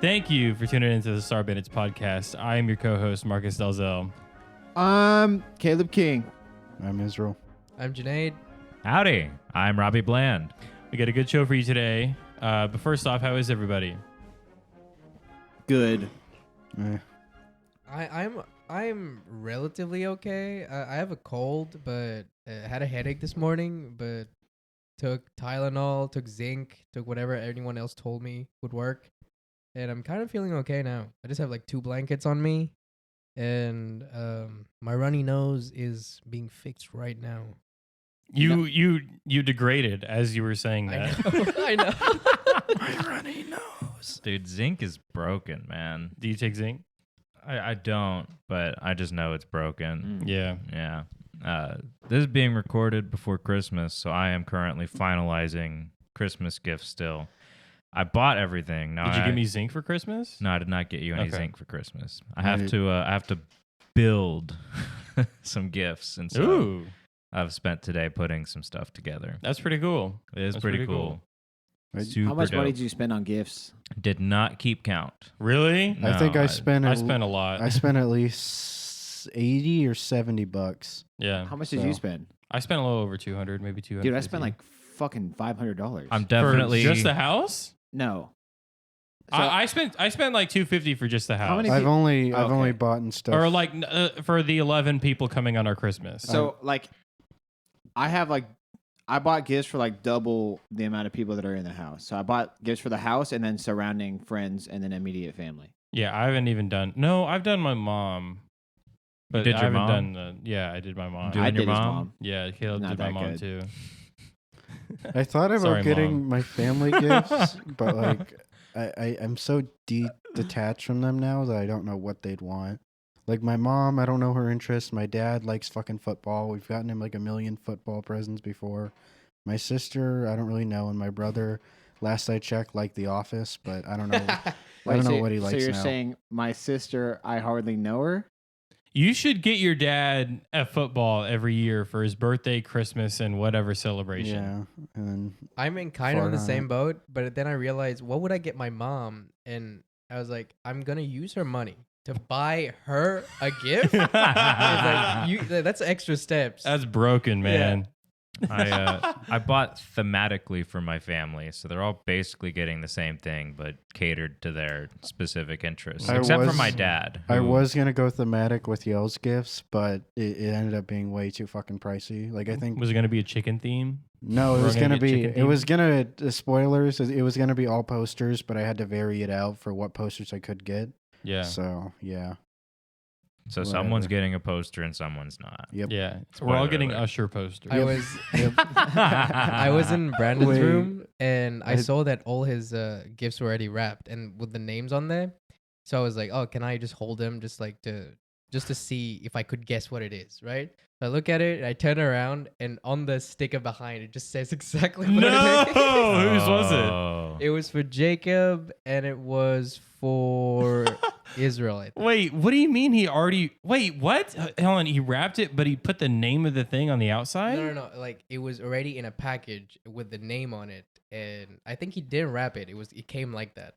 Thank you for tuning into the Star Bandits podcast. I am your co-host, Marcus Dalzell. I'm Caleb King. I'm Israel. I'm Junaid. Howdy, I'm Robbie Bland. We got a good show for you today. But first off, how is everybody? Good. I'm relatively okay. I have a cold, but had a headache this morning. But took Tylenol, took zinc, took whatever anyone else told me would work, and I'm kind of feeling okay now. I just have like 2 blankets on me, and my runny nose is being fixed right now. You degraded as you were saying that. I know. My runny nose. Dude, zinc is broken, man. Do you take zinc? I don't, but I just know it's broken. Yeah. Yeah. This is being recorded before Christmas, so I am currently finalizing Christmas gifts still. I bought everything. Now Did you give me zinc for Christmas? No, I did not get you any Okay. zinc for Christmas. I have to build some gifts, and so Ooh, I've spent today putting some stuff together. that's pretty cool. It is That's pretty pretty cool. Cool. How much money dope. did you spend on gifts? Did not keep count. Really? No, I think I spent. I spent a lot. I spent at least $80 or $70. Yeah. How much did So- you spend? I spent a little over 200, maybe 200. Dude, I spent like fucking $500. I'm for definitely just the house. No. So, I spent like $250 for just the house. How many I've only Okay. bought and stuff. Or like for the 11 people coming on our Christmas. so like, I bought gifts for like double the amount of people that are in the house. So I bought gifts for the house and then surrounding friends and then immediate family. Yeah, I haven't even done. No, I've done my mom. But did I your haven't mom? done the. Yeah, I did my mom. Doing I your did his mom? mom. Yeah, Caleb Not did my that mom good. too. I thought about Sorry, getting Mom. my family gifts, but like I'm so detached from them now that I don't know what they'd want. Like my mom, I don't know her interests. My dad likes fucking football. We've gotten him like a million football presents before. My sister, I don't really know, and my brother, last I checked, liked The Office, but I don't know. I don't know what he likes So you're now. saying my sister, I hardly know her? You should get your dad a football every year for his birthday, Christmas, and whatever celebration. Yeah, and then I'm in kind of Far on the on same it. boat, but then I realized, what would I get my mom? And I was like, I'm gonna use her money to buy her a gift. It's like, that's extra steps. That's broken, man. I bought thematically for my family, so they're all basically getting the same thing, but catered to their specific interests. I Except for was- my dad. I who- was gonna go thematic with Yell's gifts, but it ended up being way too fucking pricey. Like I think Was it going to be a chicken theme? no, it We're was gonna gonna get be chicken it was gonna spoilers. It was gonna be all posters, but I had to vary it out for what posters I could get. Yeah. So yeah, So whatever. someone's getting a poster and someone's not. yep. Yeah. So we're all Spoiler getting alert. Usher posters. I was I was in Brandon's Wait. room and I I- saw that all his gifts were already wrapped and with the names on there. So I was like, oh, can I just hold them just to see if I could guess what it is, right? So I look at it, I turn around, and on the sticker behind it just says exactly what No! it is. Whose was it? Oh. It was for Jacob and it was for Israel, I think. Wait, what do you mean he already... Wait, what? Hold on, he wrapped it, but he put the name of the thing on the outside? No. Like it was already in a package with the name on it, and I think he didn't wrap it. It came like that.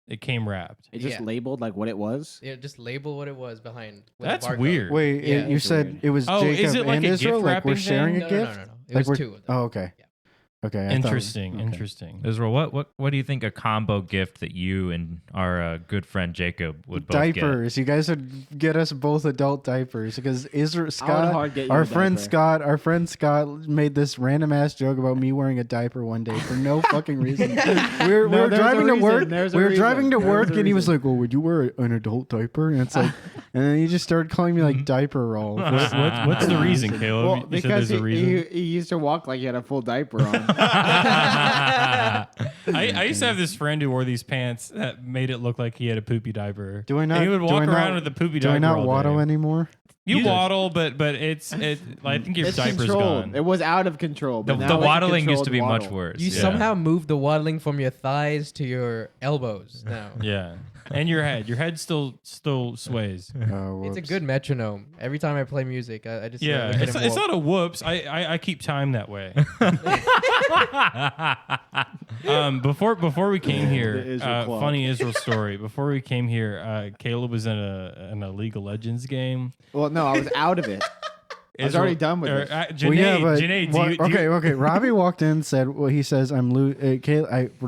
It came wrapped. It just Yeah. labeled like what it was? It just labeled what it was behind. with a That's barcode. weird. Wait, Yeah. you That's said weird. it was Oh, is Jacob it like and a Israel? gift Like we're wrapping sharing thing? a No, gift? no. It Like was we're- 2 of them. Oh, okay. Yeah. Okay. I thought- Interesting. okay. Interesting. Israel, what do you think a combo gift that you and our good friend Jacob would both Diapers. You guys would get us both adult diapers because Israel I would Scott, hard get you our a friend diaper. Scott made this random ass joke about me wearing a diaper one day for no fucking reason. we were there's a driving to reason. work. There's a We were reason. driving to There's work, a and he was reason. like, "Well, would you wear an adult diaper?" And it's like, and then he just started calling me like diaper roll. What's the reason, Caleb? Well, You said because there's a reason? he used to walk like he had a full diaper on. I used to have this friend who wore these pants that made it look like he had a poopy diaper. Do I not? And he would do walk I not- around with a poopy Do diaper I not all waddle day. anymore? You You- waddle, but I think your It's diaper's controlled. gone. It was out of control. But The now it's a waddling used to be controlled much waddle. worse. You yeah. somehow moved the waddling from your thighs to your elbows now. Yeah, and your head still sways. Oh, It's a whoops. good metronome. Every time I play music, I just Yeah, look at it's him not walk. a whoops. I keep time that way. Before we came The here, Israel Club. funny Israel story. Before we came here, Caleb was in a League of Legends game. Well, no, I was out of it. I was already done with it. Janae, Janae, do you, okay. Robbie walked in, said, "Well, he says I'm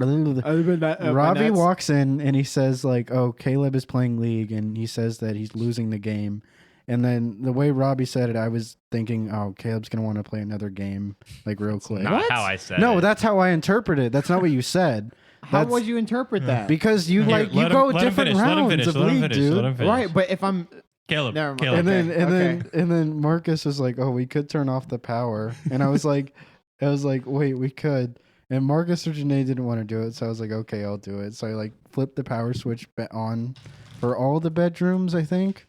Robbie walks in and he says like, "Oh, Caleb is playing League," and he says that he's losing the game. And then the way Robbie said it, I was thinking, "Oh, Caleb's gonna want to play another game, like real quick." Not how I said No, it. that's how I interpreted it. That's not what you said. How That's would you interpret that? because you Here, like let you him- go let him different finish, let him rounds finish, of let him League, finish, dude. let him finish. Right, but if I'm Caleb, Never mind. Caleb. And then Marcus was like, "Oh, we could turn off the power," and I was like, "Wait, we could." And Marcus or Janae didn't want to do it, so I was like, "Okay, I'll do it." So I like flipped the power switch on for all the bedrooms, I think,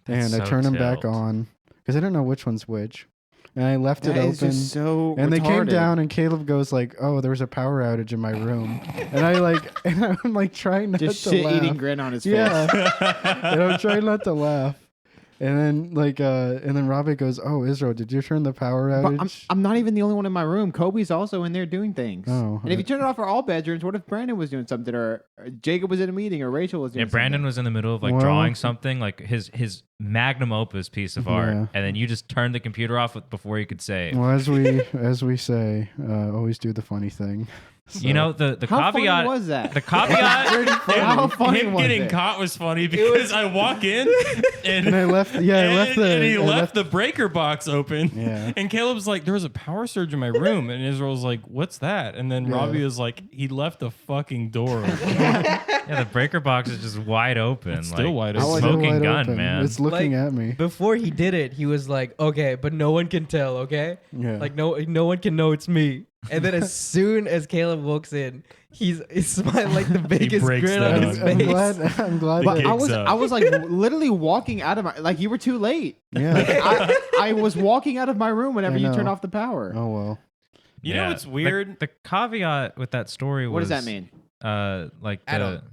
That's and I so turned them back tilt. on because I didn't know which one's which, and I left that it is open. just so And they came retarded. down, and Caleb goes like, "Oh, there was a power outage in my room," and I'm like trying not just to shit laugh. eating grin on his face. Yeah, and I'm trying not to laugh. And then Robbie goes, "Oh, Israel, did you turn the power But outage?" I'm not even the only one in my room. Kobe's also in there doing things. Oh, and if you turn it off for all bedrooms, what if Brandon was doing something, or Jacob was in a meeting, or Rachel was doing Yeah, Brandon something? was in the middle of like Well- drawing something, like his magnum opus piece of art, Yeah. and then you just turned the computer off before you could say. Well, as we say, always do the funny thing. You know the How caveat funny was that? The caveat. How funny Him was getting it? caught was funny because I walk in And I left. Yeah, I left the. and he I left the breaker box open. Yeah. And Caleb's like, there was a power surge in my room. And Israel's like, what's that? And then Yeah. Robbie was like, he left the fucking door open. Yeah, the breaker box is just wide open. It's still wide it's open. Still Smoking wide gun, open. man. It's looking Like- at me. Before he did it, he was like, "Okay, but no one can tell, okay? Yeah. Like no one can know it's me." And then as soon as Caleb walks in, he's smiling like the biggest breaks grin on down. his I'm face. glad. I'm glad. The that- gig- I was like literally walking out of my you were too late. yeah. I was walking out of my room whenever I you know. turned off the power. Oh well. You know what's weird? The caveat with that story was What does that mean? Like I the don't-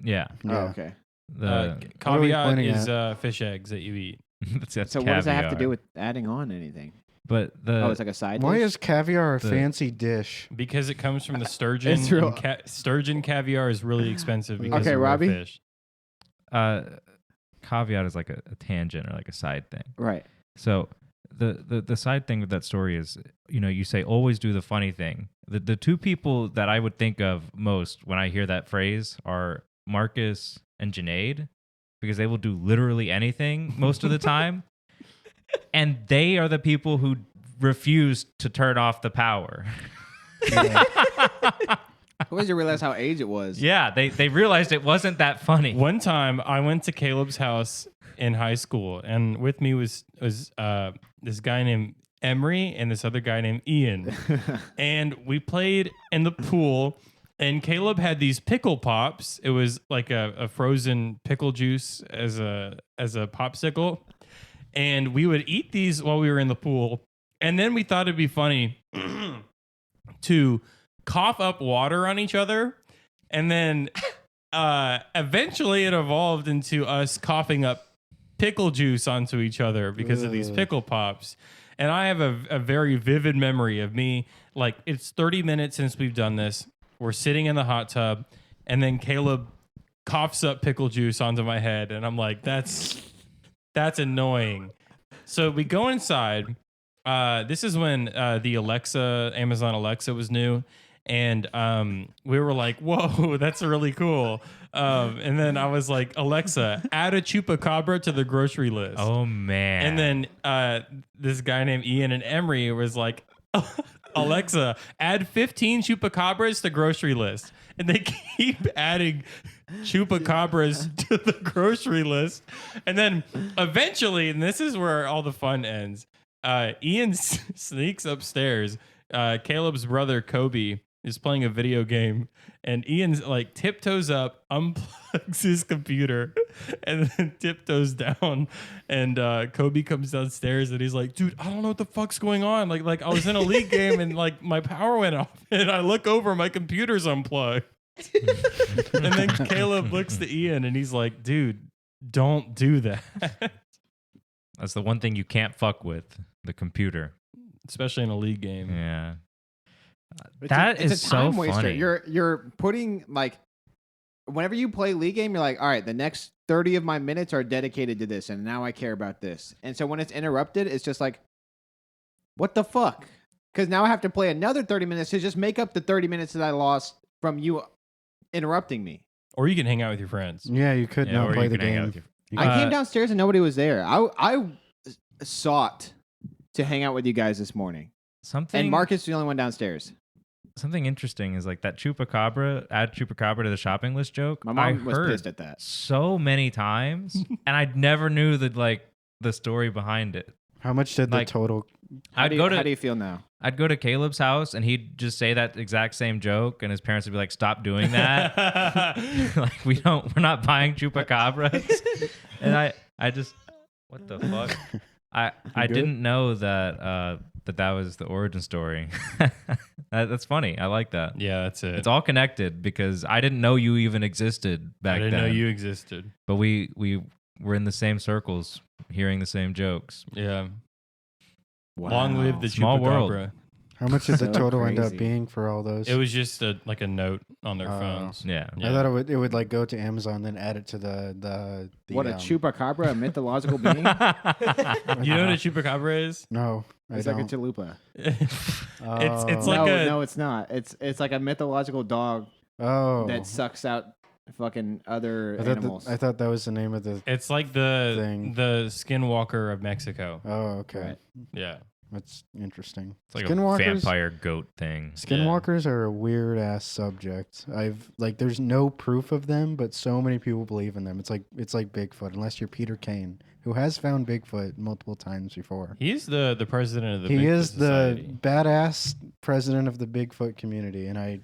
yeah Yeah. Oh, okay. the What are we caveat pointing is at? fish eggs that you eat. that's So what does that have to caviar. do with adding on anything? But the Oh, it's like a side Why dish? is caviar a The- fancy dish? Because it comes from the sturgeon. It's real- and sturgeon caviar is really expensive because Okay, of rare Robbie? fish. caveat is like a tangent or like a side thing. Right. So the side thing with that story is, you say always do the funny thing. The two people that I would think of most when I hear that phrase are Marcus and Janaid, because they will do literally anything most of the time. And they are the people who refuse to turn off the power. When did you realize how aged it was? Yeah, they realized it wasn't that funny. One time I went to Caleb's house in high school, and with me was this guy named Emery and this other guy named Ian. And we played in the pool, and Caleb had these pickle pops. It was like a frozen pickle juice as a popsicle. And we would eat these while we were in the pool. And then we thought it'd be funny to cough up water on each other. And then eventually it evolved into us coughing up pickle juice onto each other because of these Ugh. pickle pops. And I have a very vivid memory of me, like it's 30 minutes since we've done this. We're sitting in the hot tub, and then Caleb coughs up pickle juice onto my head. And I'm like, that's annoying. So we go inside. This is when the Amazon Alexa was new. And we were like, whoa, that's really cool. And then I was like, Alexa, add a chupacabra to the grocery list. Oh man. And then this guy named Ian and Emery was like, Alexa, add 15 chupacabras to grocery list. And they keep adding chupacabras to the grocery list. And then eventually, and this is where all the fun ends, Ian sneaks upstairs. Caleb's brother, Kobe, is playing a video game, and Ian's like tiptoes up, unplugs his computer, and then tiptoes down. And Kobe comes downstairs, and he's like, "Dude, I don't know what the fuck's going on. Like I was in a league game, and like my power went off, and I look over, my computer's unplugged." And then Caleb looks to Ian, and he's like, "Dude, don't do that." That's the one thing you can't fuck with, the computer. Especially in a league game. Yeah. That it's is a time so waster. funny. You're putting like whenever you play League game, you're like, all right, the next 30 of my minutes are dedicated to this, and now I care about this. And so when it's interrupted, it's just like, what the fuck? Because now I have to play another 30 minutes to just make up the 30 minutes that I lost from you interrupting me. Or you can hang out with your friends. Yeah, you could Yeah, not or play you the can hang out game. with your- You I could- came downstairs and nobody was there. I sought to hang out with you guys this morning, Something and Marcus is the only one downstairs. something interesting is like that chupacabra, add chupacabra to the shopping list joke. My I mom was heard pissed at that. so many times, and I never knew the story behind it. How much did the Like- total? How I'd do go to you feel now? I'd go to Caleb's house and he'd just say that exact same joke, and his parents would be like, "Stop doing that! Like we're not buying chupacabras." And I just, what the fuck? I good? didn't know that that was the origin story. That's funny. I like that. Yeah, that's it. It's all connected because I didn't know you even existed back I then. didn't know you existed. But we were in the same circles, hearing the same jokes. Yeah. Long live the Small world. chupacabra. How much did the So total end up crazy. being for all those? It was just like a note on their Oh. phones. Yeah. I thought it would like go to Amazon, then add it to the What a chupacabra, a mythological being. You know what a chupacabra is? No, I It's like a don't. chalupa. It's Oh. like no, a no, it's not. It's like a mythological dog Oh, that sucks out fucking other I thought, animals. I thought that was the name of the. it's like the Thing. skinwalker of Mexico. Oh, okay, Right. Yeah. that's interesting. It's like Skinwalkers- a vampire goat thing. Skinwalkers are a weird ass subject. There's no proof of them, but so many people believe in them. It's like Bigfoot, unless you're Peter Kane, who has found Bigfoot multiple times before. He's the president of the He Bigfoot is Society. the badass president of the Bigfoot community, and I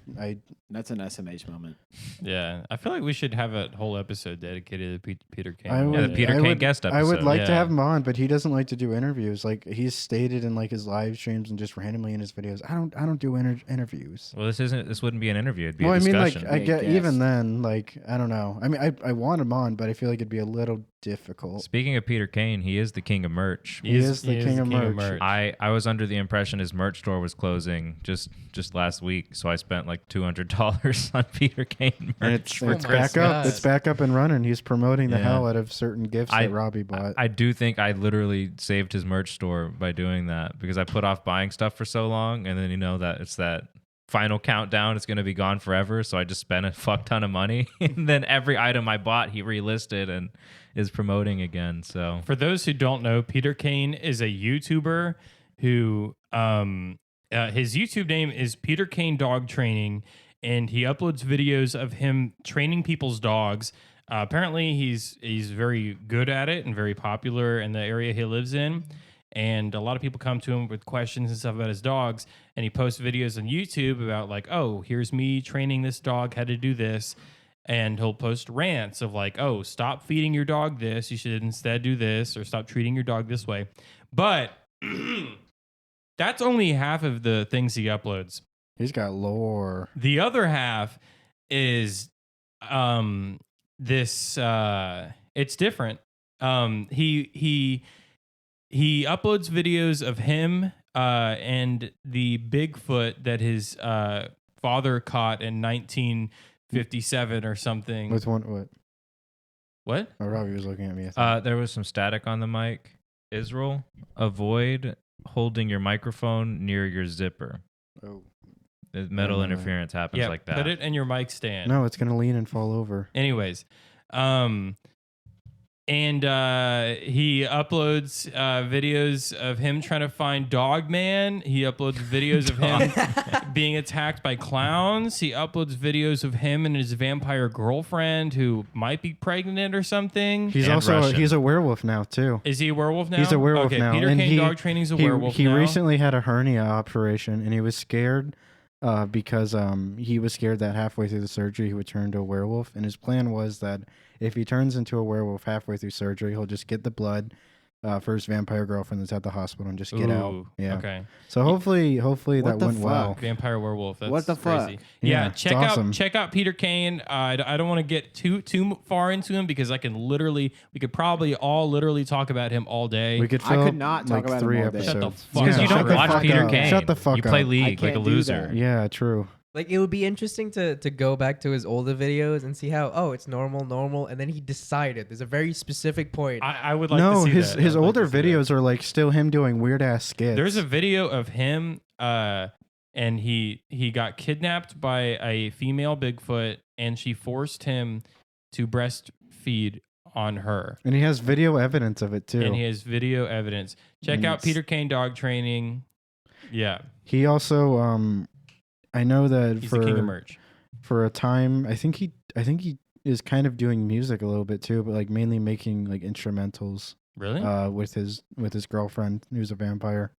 That's an SMH moment. Yeah. I feel like we should have a whole episode dedicated to Peter Kane. I Yeah, would, the Peter I Kane would- guest I would episode. like to Yeah. have him on, but he doesn't like to do interviews. Like he's stated in like his live streams and just randomly in his videos. I don't do interviews. Well, this wouldn't be an interview. It'd be Well, a I mean, discussion. like I Be a get guest. even then, like I don't know. I mean, I want him on, but I feel like it'd be a little difficult. Speaking of Peter Kane, he is the king of merch. He is the king of merch. I was under the impression his merch store was closing just last week, so I spent like $200 on Peter Kane merch. And it's for Oh it's my back Christmas. up. God. It's back up and running. He's promoting the Yeah. hell out of certain gifts I- that Robbie bought. I do think I literally saved his merch store by doing that because I put off buying stuff for so long, and then that it's that final countdown. It's going to be gone forever, so I just spent a fuck ton of money, and then every item I bought he relisted and is promoting again. So For those who don't know, Peter Kane is a YouTuber who his YouTube name is Peter Kane Dog Training, and he uploads videos of him training people's dogs. Apparently, he's very good at it and very popular in the area he lives in. And a lot of people come to him with questions and stuff about his dogs. And he posts videos on YouTube about like, oh, here's me training this dog how to do this. And he'll post rants of like, oh, stop feeding your dog this. You should instead do this, or stop treating your dog this way. But that's only half of the things he uploads. He's got lore. The other half is this it's different. He uploads videos of him and the Bigfoot that his father caught in 1957 or something. With one what? What? Oh, Robbie was looking at me. I thought. there was some static on the mic. Israel, avoid holding your microphone near your zipper. Oh. The metal no. interference happens Yeah, like that. put it in your mic stand. No, it's gonna lean and fall over. Anyways, and he uploads videos of him trying to find Dog Man. He uploads videos of him being attacked by clowns. He uploads videos of him and his vampire girlfriend who might be pregnant or something. He's And also Russian. he's a werewolf now too. Is he a werewolf now? He's a werewolf okay, now. Peter and Kane Dog Training's a werewolf He now. recently had a hernia operation, and he was scared because he was scared that halfway through the surgery he would turn into a werewolf. And his plan was that if he turns into a werewolf halfway through surgery, he'll just get the blood, for his vampire girlfriend that's at the hospital and just get out. Ooh, Yeah. Okay. So hopefully What that the went well. fuck? Vampire werewolf. That's What the crazy. fuck? Yeah, It's check awesome. out Peter Kane. I don't want to get too far into him because we could probably all literally talk about him all day. We could I fill could up, not talk like about him 3 all day. episodes. Shut the It's fuck because up. you Shut don't the watch fuck Peter up. Kane. Shut the fuck You play up. League I like a can't do loser. that. Yeah, true. Like it would be interesting to go back to his older videos and see how it's normal, and then he decided there's a very specific point. I would like to No, see his that. his I would like older to see that. videos are like still him doing weird ass skits. There's a video of him and he got kidnapped by a female Bigfoot and she forced him to breastfeed on her. and he has video evidence of it too. And he has video evidence. Check And out it's- Peter Kane dog training. Yeah, He also I know that he's the king of merch. for a time I think he is kind of doing music a little bit too, but like mainly making like instrumentals Really? with his girlfriend who's a vampire.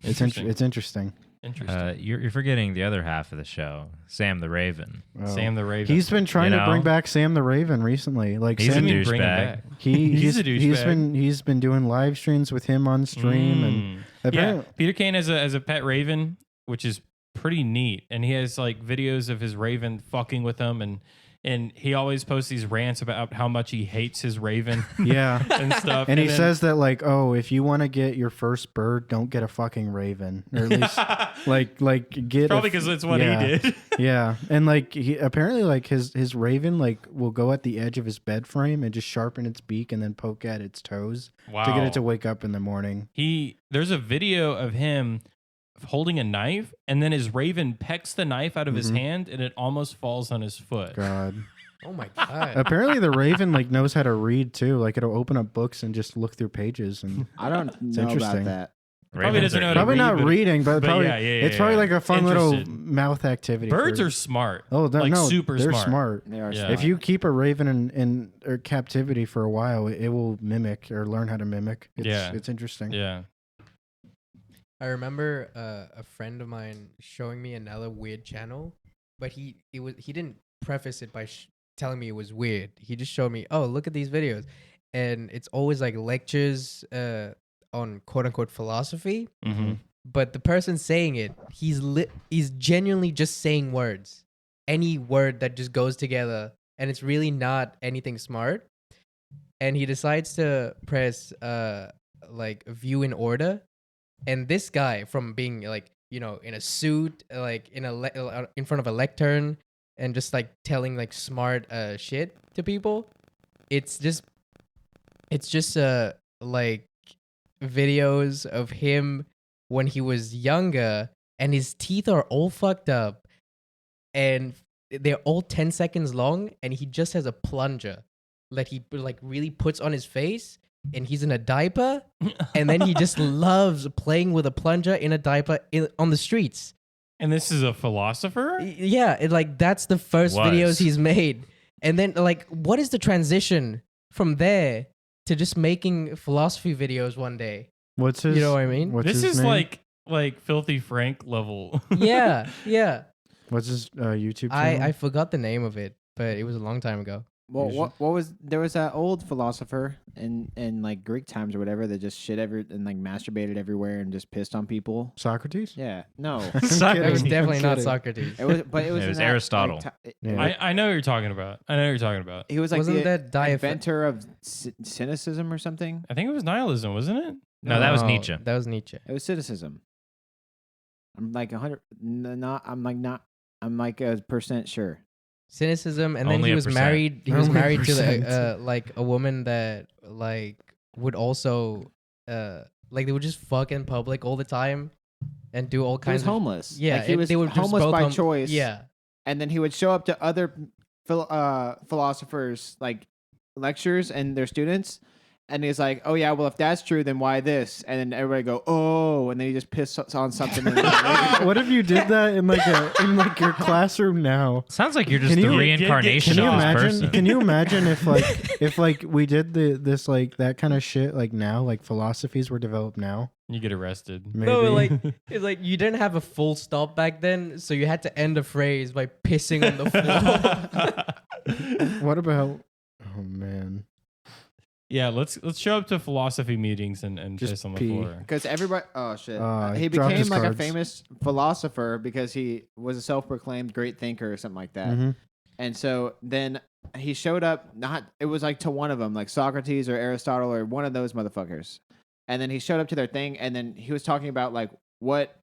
It's Interesting. it's interesting. Interesting. You're forgetting the other half of the show, Sam the Raven. Oh. Sam the Raven. He's been trying You to bring know? back Sam the Raven recently. Like He's a Sam, What do you mean bring him douchebag. back? he's a douchebag. he's been doing live streams with him on stream and Mm. Yeah, apparently Peter Kane has a pet raven, which is pretty neat, and he has like videos of his raven fucking with him, and he always posts these rants about how much he hates his raven yeah. and stuff. And he then- says that like, oh, if you want to get your first bird, don't get a fucking raven, or at least like get probably because that's what yeah. he did. Yeah, and like he apparently like his raven like will go at the edge of his bed frame and just sharpen its beak and then poke at its toes Wow. to get it to wake up in the morning. There's a video of him holding a knife, and then his raven pecks the knife out of his Mhm. hand, and it almost falls on his foot. God. Oh my god. Apparently the raven like knows how to read too. Like it'll open up books and just look through pages and I don't know about interesting. that. Probably Ravens doesn't are know how to probably read, not but- reading, but but probably yeah, it's probably like a fun little Interested. mouth activity. Birds for- are smart. oh like no, super they're smart. They are Yeah. smart. If you keep a raven in captivity for a while, it will mimic or learn how to mimic. It's interesting. Yeah. I remember a friend of mine showing me another weird channel, but he didn't preface it by telling me it was weird. He just showed me, oh, look at these videos, and it's always like lectures on quote unquote philosophy. Mm-hmm. But the person saying it, he's genuinely just saying words, any word that just goes together, and it's really not anything smart. And he decides to press like view in order. And this guy, from being like, you know, in a suit, like in front of a lectern, and just like telling like smart shit to people, it's just like videos of him when he was younger, and his teeth are all fucked up, and they're all 10 seconds long, and he just has a plunger that he like really puts on his face, and he's in a diaper, and then he just loves playing with a plunger in a diaper on the streets. And this is a philosopher? Yeah, like that's the first Was. videos he's made. And then like what is the transition from there to just making philosophy videos one day? What's his? You know what I mean? What's This his is name? like Filthy Frank level. Yeah. What's his YouTube channel? I forgot the name of it, but it was a long time ago. Well, You what was there was that old philosopher in like Greek times or whatever that just shit and like masturbated everywhere and just pissed on people. Socrates. Yeah, no, I'm That was kidding, definitely I'm not kidding. Socrates. it was, but it was, It in was that, like, Aristotle. Yeah. I know what you're talking about. He was like Wasn't the that inventor of cynicism or something. I think it was nihilism, wasn't it? No, that was Nietzsche. That was Nietzsche. It was cynicism. I'm like 100. Not. I'm like a % sure. Cynicism, and then Only he a was percent. married. He was Only a married to percent. like a woman that like would also like they would just fuck in public all the time and do all He was kinds of homeless. yeah. like, he and was they would just homeless both by choice. Yeah, and then he would show up to other philosophers like lectures and their students, and he's like, "Oh yeah, well if that's true, then why this?" And then everybody go, "Oh," and then he just pisses on something. What if you did that in like your classroom now? Sounds like you're just Can the you- reincarnation Can you of this imagine? person. Can you imagine if like we did this like that kind of shit like now, like philosophies were developed now? You get arrested. Maybe. no, like it's like you didn't have a full stop back then, so you had to end a phrase by pissing on the floor. What about? Oh man. Yeah, let's show up to philosophy meetings and Just piss on the pee. floor. Because everybody, oh shit, he dropped became his like a cards. famous philosopher because he was a self-proclaimed great thinker or something like that. Mhm. And so then he showed up. It was like to one of them, like Socrates or Aristotle or one of those motherfuckers. And then he showed up to their thing, and then he was talking about like what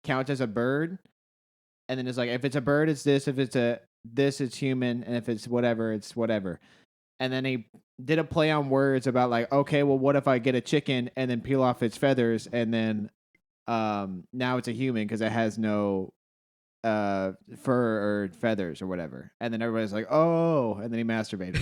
counts as a bird. And then it's like if it's a bird, it's this. If it's this, it's human. And if it's whatever, it's whatever. And then he did a play on words about like, okay, well, what if I get a chicken and then peel off its feathers, and then now it's a human because it has no fur or feathers or whatever. And then everybody's like, oh, and then he masturbated.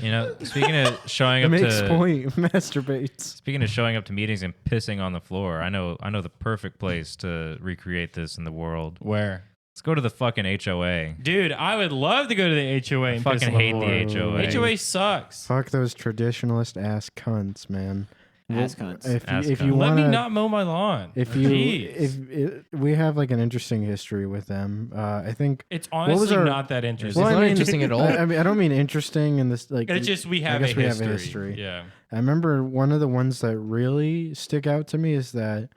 You know, speaking of showing It up makes to point. Masturbates. speaking of showing up to meetings and pissing on the floor, I know the perfect place to recreate this in the world. Where? Let's go to the fucking HOA. Dude, I would love to go to the HOA and piss fucking on hate the floor. HOA. HOA sucks. Fuck those traditionalist ass cunts, man. Ass cunts. If you Let want me not mow my lawn. if we have like an interesting history with them, I think It's was honestly our- not that interesting. It's not interesting at all. I mean, I don't mean interesting in this like. It's just we I have, guess a we history. have a history. Yeah. I remember one of the ones that really stick out to me is that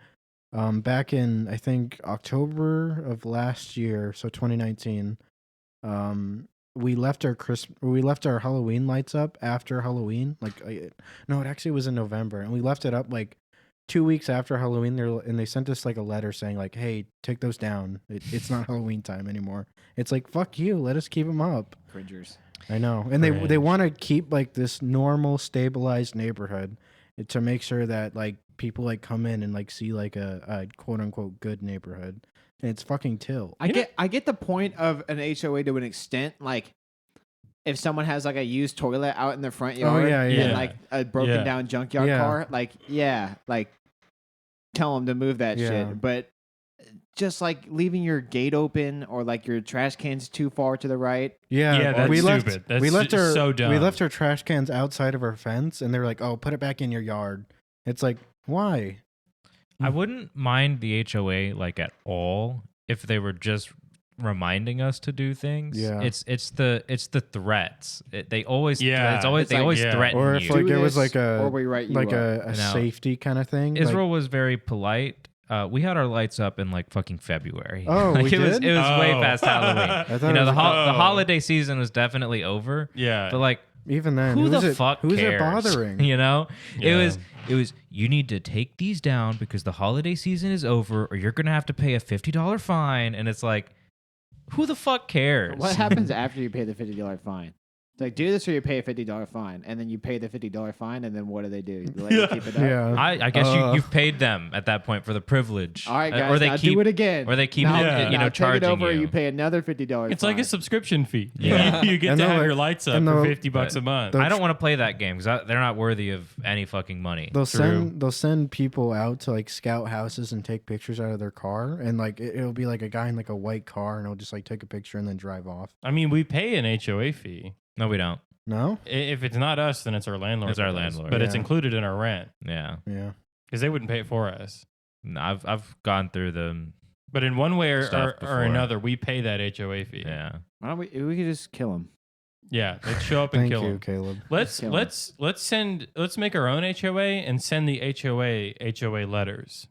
back in I think October of last year, so 2019, we left our Halloween lights up after Halloween. No, it actually was in November, and we left it up like 2 weeks after Halloween. And they sent us like a letter saying like, "Hey, take those down. It's not Halloween time anymore." It's like, fuck you. Let us keep them up. Cringers. I know, and they Cringe. want to keep like this normal, stabilized neighborhood to make sure that like people like come in and like see like a quote unquote good neighborhood. And it's fucking tilt. I get the point of an HOA to an extent. Like, if someone has like a used toilet out in their front yard, yeah, and yeah. like a broken Yeah. down junkyard Yeah. car, like tell them to move that Yeah. shit. But just like leaving your gate open or like your trash cans too far to the right. Yeah, that's we left, stupid. That's we left our so dumb. we left our trash cans outside of our fence, and they were like, "Oh, put it back in your yard." It's like, why? I wouldn't mind the HOA like at all if they were just reminding us to do things. Yeah. It's the threats. They always Yeah. it's always It's they like- always yeah. threaten Or if you. like Do it was this, like or we write you up. a Now, safety kind of thing. Israel was very polite. We had our lights up in like fucking February. Oh, Like, we it was did? way Oh. past Halloween. I thought You know, it the was- the holiday season was definitely over. Yeah. But like, even then, who who's the it, fuck who's cares? it bothering? You know, Yeah. it was. You need to take these down because the holiday season is over, or you're gonna have to pay a $50 fine. And it's like, who the fuck cares? What happens after you pay the $50 fine? It's like, do this or you pay a $50 fine, and then you pay the $50 fine, and then what do? They let you keep it up. Yeah. I guess you've paid them at that point for the privilege. All right, guys, or they now keep do it again. or they keep now, Yeah. you know now charging take it over, you. you pay another $50 It's fine. like a subscription fee. Yeah. You get And to they'll, have like- your lights up and for they'll- $50 a month. they'll- I don't want to play that game because they're not worthy of any fucking money. They'll True. send people out to like scout houses and take pictures out of their car, and like it'll be like a guy in like a white car, and he'll just like take a picture and then drive off. I mean, we pay an HOA fee. No, we don't. No, If it's not us, then it's our landlord. It's our that does. landlord. But it's Yeah. included in our rent Yeah, yeah, because they wouldn't pay it for us. No, I've gone through them. But in one way Stuff or before. another, we pay that HOA fee. Yeah, Why don't we could just kill him. Yeah, let's show up and thank kill you, them. Caleb. Let's Kill 'em. let's make our own HOA and send the HOA letters.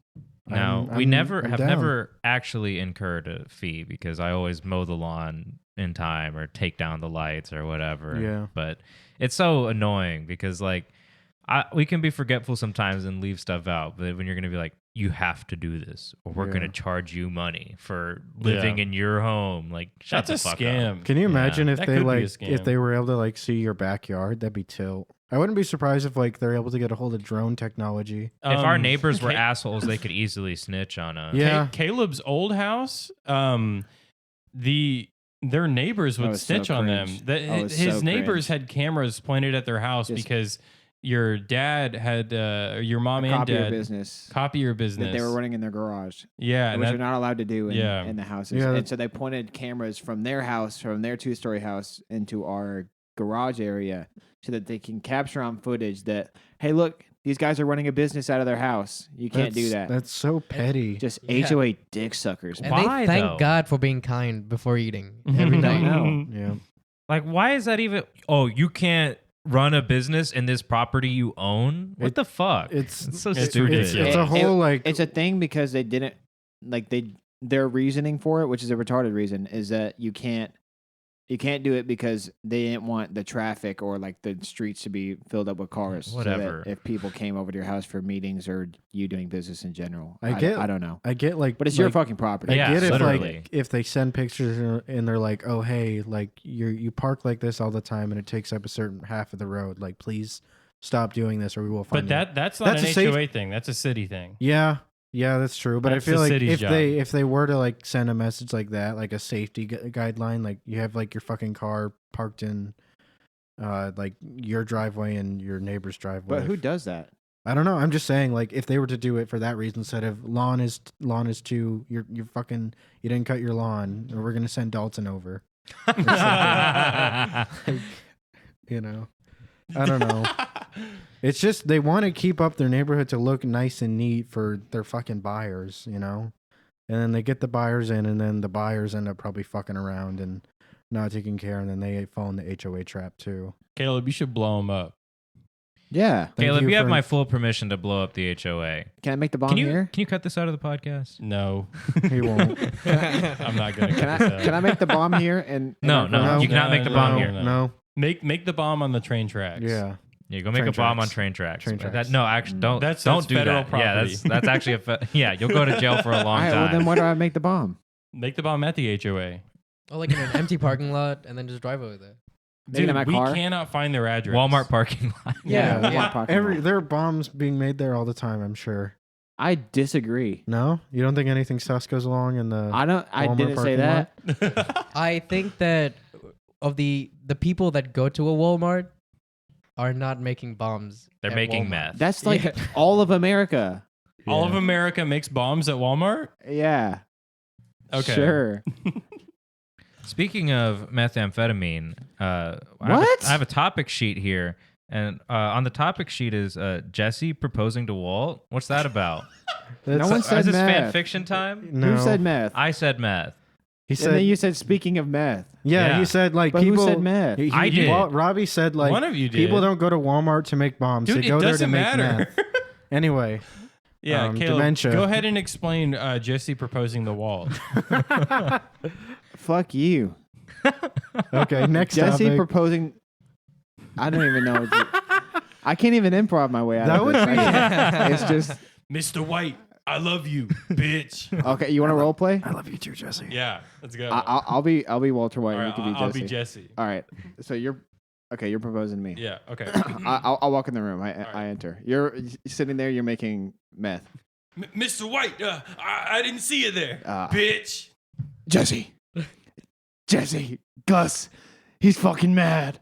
Now I'm- we I'm have down. never actually incurred a fee because I always mow the lawn in time or take down the lights or whatever. Yeah. But it's so annoying because like we can be forgetful sometimes and leave stuff out. But when you're gonna be like, you have to do this, or we're Yeah. gonna charge you money for living Yeah. in your home, like shut That's the a fuck scam. up. Can you imagine if That they could be a like scam. if they were able to like see your backyard? That'd be tilt. I wouldn't be surprised if like they're able to get a hold of drone technology. If our neighbors were Ca- assholes, they could easily snitch on us. Yeah. Caleb's old house, their neighbors would was so snitch on them. cringe. That That was his so neighbors cringe. had cameras pointed at their house Just- because your dad had your mom and Copy your dad business copy your that business. they were running in their garage, Yeah, and which that, you're not allowed to do Yeah. in the houses. Yeah, And so they pointed cameras from their house, from their 2-story house, into our garage area so that they can capture on footage that, hey, look, these guys are running a business out of their house. You can't do that. That's so petty. Just Yeah. HOA dick suckers. And Why, they thank though? God for being kind before eating every I night. know. Yeah. Like, why is that even? Oh, you can't run a business in this property you own? What the fuck? It's so it's stupid. ridiculous. It's a whole like It's a thing because they didn't their reasoning for it, which is a retarded reason, is that you can't do it because they didn't want the traffic or like the streets to be filled up with cars. so that Whatever. if people came over to your house for meetings or you doing business in general. I get- I don't know. I get like, But it's your like, fucking property. I Yeah, get if literally. like if they send pictures and they're like, oh hey, like you park like this all the time and it takes up a certain half of the road. Like please stop doing this or we will find But you. that's not That's an a safe- HOA thing. That's a city thing. Yeah, that's true. But That's I feel the like city's if they were to like send a message like that, like a safety guideline, like you have like your fucking car parked in like your driveway and your neighbor's driveway. But who does that? I don't know. I'm just saying, like, if they were to do it for that reason, instead of lawn is too, you're fucking, you didn't cut your lawn, or we're gonna send Dalton over. Like, you know, I don't know. It's just they want to keep up their neighborhood to look nice and neat for their fucking buyers, you know. And then they get the buyers in, and then the buyers end up probably fucking around and not taking care, and then they fall in the HOA trap too. Caleb, you should blow them up. Yeah. Thank Caleb, you have for- my full permission to blow up the HOA. Can I make the bomb Can you here? cut this out of the podcast? No, He won't. I'm not gonna. Can cut this out. I make the bomb here? And No, and no, I- you cannot make the bomb no, here. No. Make the bomb on the train tracks. Yeah. Yeah, go make Train a bomb on tracks. train tracks. Train But tracks. no, actually, don't. That's don't do federal that. Yeah, property. that's actually yeah. You'll go to jail for a long All right, time. well, then where do I make the bomb? Make the bomb at the HOA. Oh, like in an empty parking lot, and then just drive over there. Make it in my we car? cannot find their address. Walmart parking lot. Yeah, Yeah. Walmart parking lot. There are bombs being made there all the time, I'm sure. I disagree. No? You don't think anything sus goes along in the I Walmart didn't say parking that. I think that of the people that go to a Walmart are not making bombs. They're at making Walmart. meth. That's like Yeah. all of America. All of Yeah. America makes bombs at Walmart. Yeah. Okay. Sure. Speaking of methamphetamine, What? I have a topic sheet here, and on the topic sheet is Jesse proposing to Walt. What's that about? That's- No one Is said this fan meth. fiction time? No. Who said meth? I said meth. He And said then you said speaking of meth. Yeah, Yeah. he said like But people who said meth? I did. Robbie said like One of you did. people don't go to Walmart to make bombs. Dude, they go it there to doesn't make matter. meth. Anyway, Yeah, Caleb, dementia. go ahead and explain Jesse proposing the wall. Fuck you. okay, next Jesse topic. proposing. I don't even know. I can't even improv my way out That of would this. be- It's just Mr. White, I love you, bitch. okay. You want to role play? I love you too, Jesse. Yeah, let's go. I'll be Walter White. All and right, you can be I'll Jesse. be Jesse. All right. So you're okay. You're proposing to me. Yeah, okay. I'll walk in the room. I right. enter. You're sitting there. You're making meth. Mr. White, I didn't see you there, Ah. bitch. Jesse. Gus. He's fucking mad.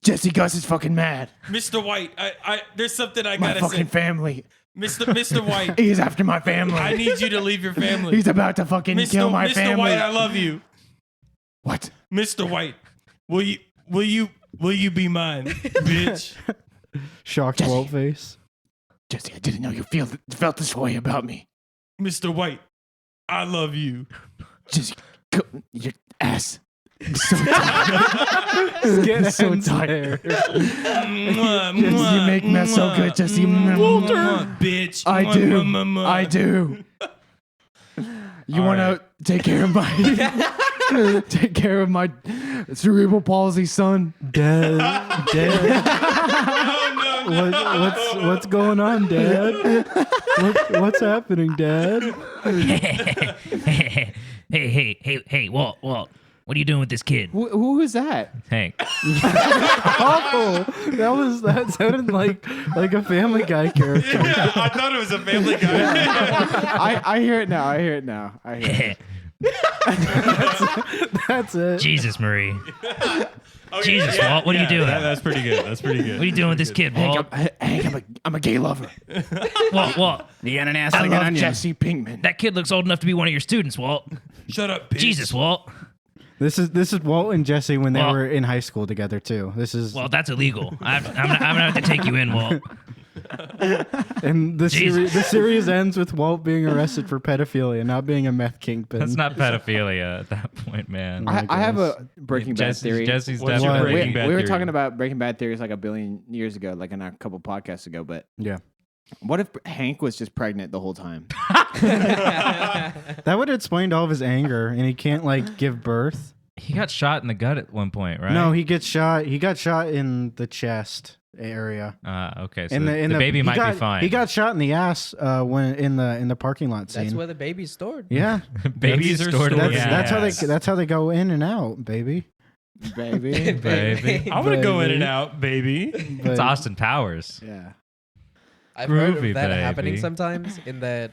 Jesse Gus is fucking mad. Mr. White, I there's something I My gotta fucking say. family. Mr. White, He's after my family. I need you to leave your family. He's about to fucking kill my Mr. family. White, I love you. What? Mr. White, will you be mine, bitch? Shocked Jesse. Walt face. Jesse, I didn't know you felt this way about me. Mr. White, I love you. Jesse, your ass. I'm so tired. Getting so tired. Mwah, Jesse, you make meth so good, Jesse. Walter, bitch. I Mwah, do. mwah, mwah. I do. You All want to take care of my take care of my cerebral palsy, son? Dad. Oh, no, no. What's going on, Dad? What's happening, Dad? hey, Walt, what are you doing with this kid? Who is that? Hank. Oh, that sounded like a Family Guy character. Yeah, I thought it was a Family Guy. I hear it now. I hear it. That's it. Jesus, Marie. Okay, Jesus, Walt, what are you doing? That's pretty good. That's pretty good. What are you doing with this kid, Walt? Hank, I'm a gay lover. Walt, You got an ass I like an love onion. Jesse Pinkman. that kid looks old enough to be one of your students, Walt. Shut up, bitch. Jesus, Walt. This is Walt and Jesse when they Walt. were in high school together too. This is Well, that's illegal. I'm gonna have to take you in, Walt. And the series ends with Walt being arrested for pedophilia, not being a meth kingpin. That's not pedophilia at that point, man. I I have guess. a Breaking Bad theory. Jesse's What's your definitely. Breaking Bad we were theory? talking about Breaking Bad theories like a billion years ago, like in a couple podcasts ago. But Yeah. what if Hank was just pregnant the whole time? That would explain all of his anger, and he can't like give birth. He got shot in the gut at one point, right? No, he gets shot. He got shot in the chest area. Okay, so In the baby he might got, be fine. He got shot in the ass when in the parking lot scene. That's where the baby's stored. Yeah, Babies are stored in that's, the that's how they ass. that's how they go in and out, baby. Baby. Baby. I want to go in Baby. and out, baby. But, It's Austin Powers. Yeah. I've heard Groovy, of that happening baby. sometimes. In that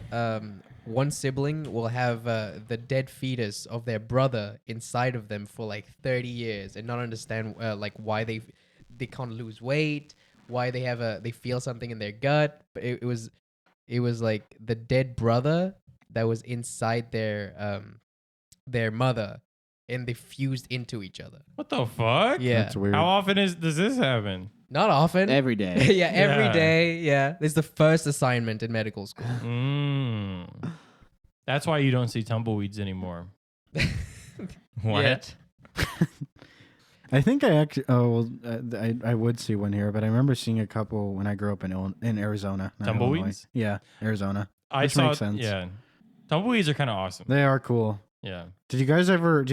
one sibling will have the dead fetus of their brother inside of them for like 30 years and not understand like why they can't lose weight, why they have they feel something in their gut. But it was like the dead brother that was inside their mother, and they fused into each other. What the fuck? Yeah, That's weird. How often does this happen? not often. Every day. yeah, every Yeah. day. Yeah, it's the first assignment in medical school. Mm. That's why you don't see tumbleweeds anymore. What? I think I actually. Oh, well, I would see one here, but I remember seeing a couple when I grew up in Arizona. not Illinois. Tumbleweeds? Yeah, Arizona. I Which saw. makes sense. Yeah, tumbleweeds are kind of awesome. They are cool. Yeah, Did you guys ever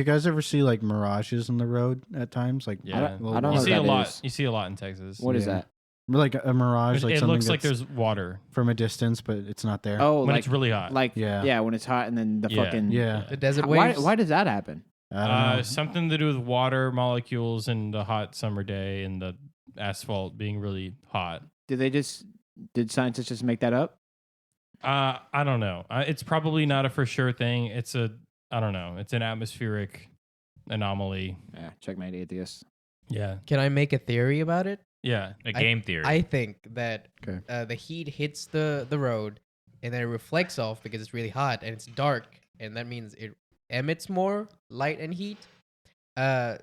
see like mirages in the road at times? Like yeah. I don't little know You what see a that lot. is. You see a lot in Texas. What is Yeah. that? like a mirage, like it something looks like that's there's water from a distance, but it's not there. Oh, when like it's really hot. like Yeah. when it's hot and then the Yeah. fucking Yeah. The desert Why waves. why does that happen? I don't know. Something to do with water molecules and the hot summer day and the asphalt being really hot. Did scientists just make that up? I don't know. It's probably not a for sure thing. I don't know. It's an atmospheric anomaly. Yeah, checkmate atheist. Yeah. Can I make a theory about it? Yeah. A game theory. I think that Okay. the heat hits the road and then it reflects off because it's really hot and it's dark, and that means it emits more light and heat.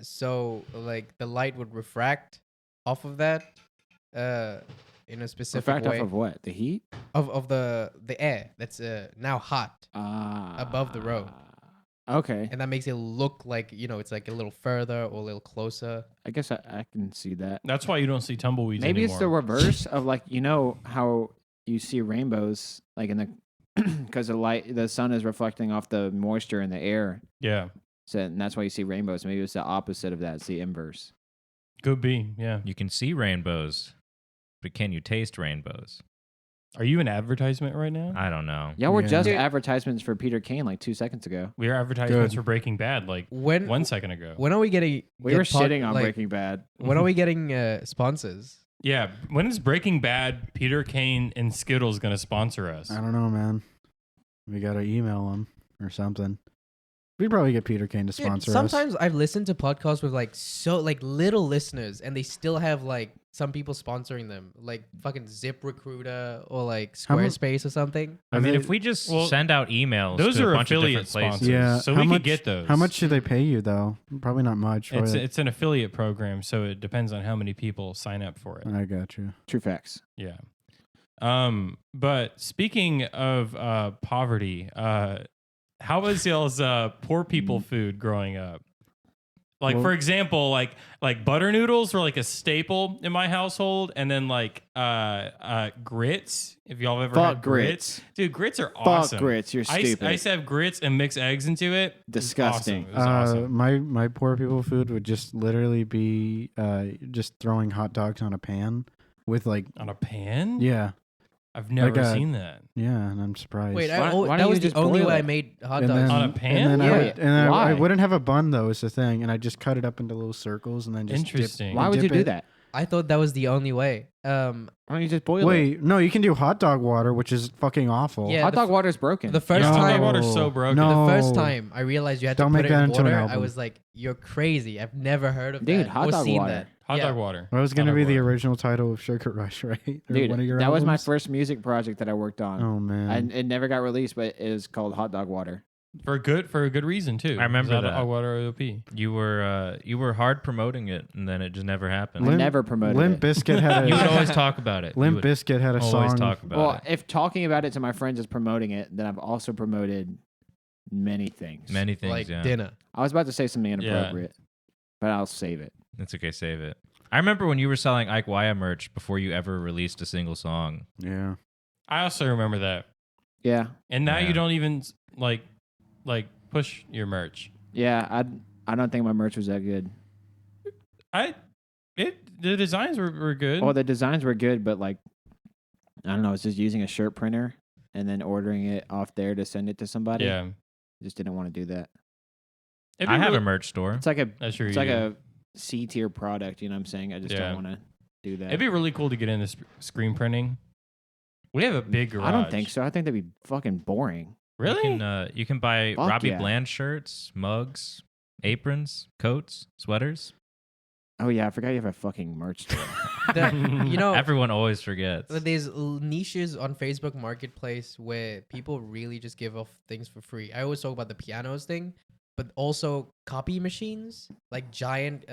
So like the light would refract off of that in a specific Refract way off of what? The heat? of the air that's now hot, above the road. Okay. and that makes it look like it's like a little further or a little closer. I guess I can see that. That's why you don't see tumbleweeds Maybe anymore. it's the reverse of like how you see rainbows like in the because the sun is reflecting off the moisture in the air. Yeah. So and that's why you see rainbows. Maybe it's the opposite of that. It's the inverse. Could be. Yeah. You can see rainbows, but can you taste rainbows? Are you an advertisement right now? I don't know. Yeah, we're Yeah. just Dude. advertisements for Peter Kane like 2 seconds ago. We are advertisements Good. for Breaking Bad like When 1 second ago. when are we getting? We were shitting on Breaking Bad. When are we getting sponsors? Yeah. When is Breaking Bad, Peter Kane, and Skittles going to sponsor us? I don't know, man. We gotta email him or something. We'd probably get Peter Kane to Dude, sponsor us. sometimes I've listened to podcasts with like little listeners, and they still have like some people sponsoring them, like fucking ZipRecruiter or like How mu- Squarespace or something. I Are mean, they- if we just Well, send out emails those to are a bunch of affiliate different places. sponsors. Yeah, So how we much, could get those. How much do they pay you though? Probably not much. It's an affiliate program, so it depends on how many people sign up for it. I got you. True facts. Yeah. But speaking of poverty, how was y'all's poor people food growing up? Like, Well- for example, like butter noodles were like a staple in my household, and then like grits. If y'all have ever Fuck had grits, dude, grits are Fuck awesome. grits. You're stupid. I used to have grits and mix eggs into it. It was Disgusting. awesome. It was awesome. My poor people food would just literally be just throwing hot dogs on a pan with like On a pan? yeah I've never a- seen that. and I'm surprised. Wait, Why that don't was you the just only boil way I it? made hot And dogs. then, On a pan? And then, Yeah. I Why? wouldn't have a bun though. Is the thing, and I just cut it up into little circles and then just dip- Interesting. Why would you dip do it- that? I thought that was the only way. Why don't you just boil it? Wait, no, you can do hot dog water, which is fucking awful. Yeah, Hot the dog water's broken. the first Yeah, hot dog time, water's so broken. No. the first time I realized you had Don't to put make it that in into an water, I album. was like, "You're crazy! I've never heard of Dude, that hot or dog seen water. that." Hot Yeah. dog water. That was going to Hot be dog the water. original title of Sugar Rush, right? Or Dude, one of your that was my albums? first music project that I worked on. Oh man, And it never got released, but it was called Hot Dog Water. for a good reason too. I remember Is that. a water OP. You were hard promoting it, and then it just never happened. I never promoted Limp it. Bizkit had You would a always talk about it. You Limp would Bizkit had a always song. talk about Well, it. if talking about it to my friends is promoting it, then I've also promoted many things. Many things, like yeah. dinner. I was about to say something inappropriate, but I'll save it. It's okay, save it. I remember when you were selling Ike Waya merch before you ever released a single song. Yeah. I also remember that. Yeah, And now Yeah. you don't even like push your merch. yeah. I don't think my merch was that good. The designs were good. Well, the designs were good, but like, I don't know. It's just using a shirt printer and then ordering it off there to send it to somebody. yeah. I just didn't want to do that. It'd be I have really- a merch store. It's like a That's true. it's you like do. a C tier product. You know what I'm saying? I just Yeah. don't want to do that. It'd be really cool to get into screen printing. We have a big garage. I don't think so. I think that'd be fucking boring. Really? You can buy Fuck Robbie yeah. Bland shirts, mugs, aprons, coats, sweaters. Oh yeah, I forgot you have a fucking merch store. You know, Everyone always forgets. there's niches on Facebook Marketplace where people really just give off things for free. I always talk about the pianos thing, but also copy machines, like giant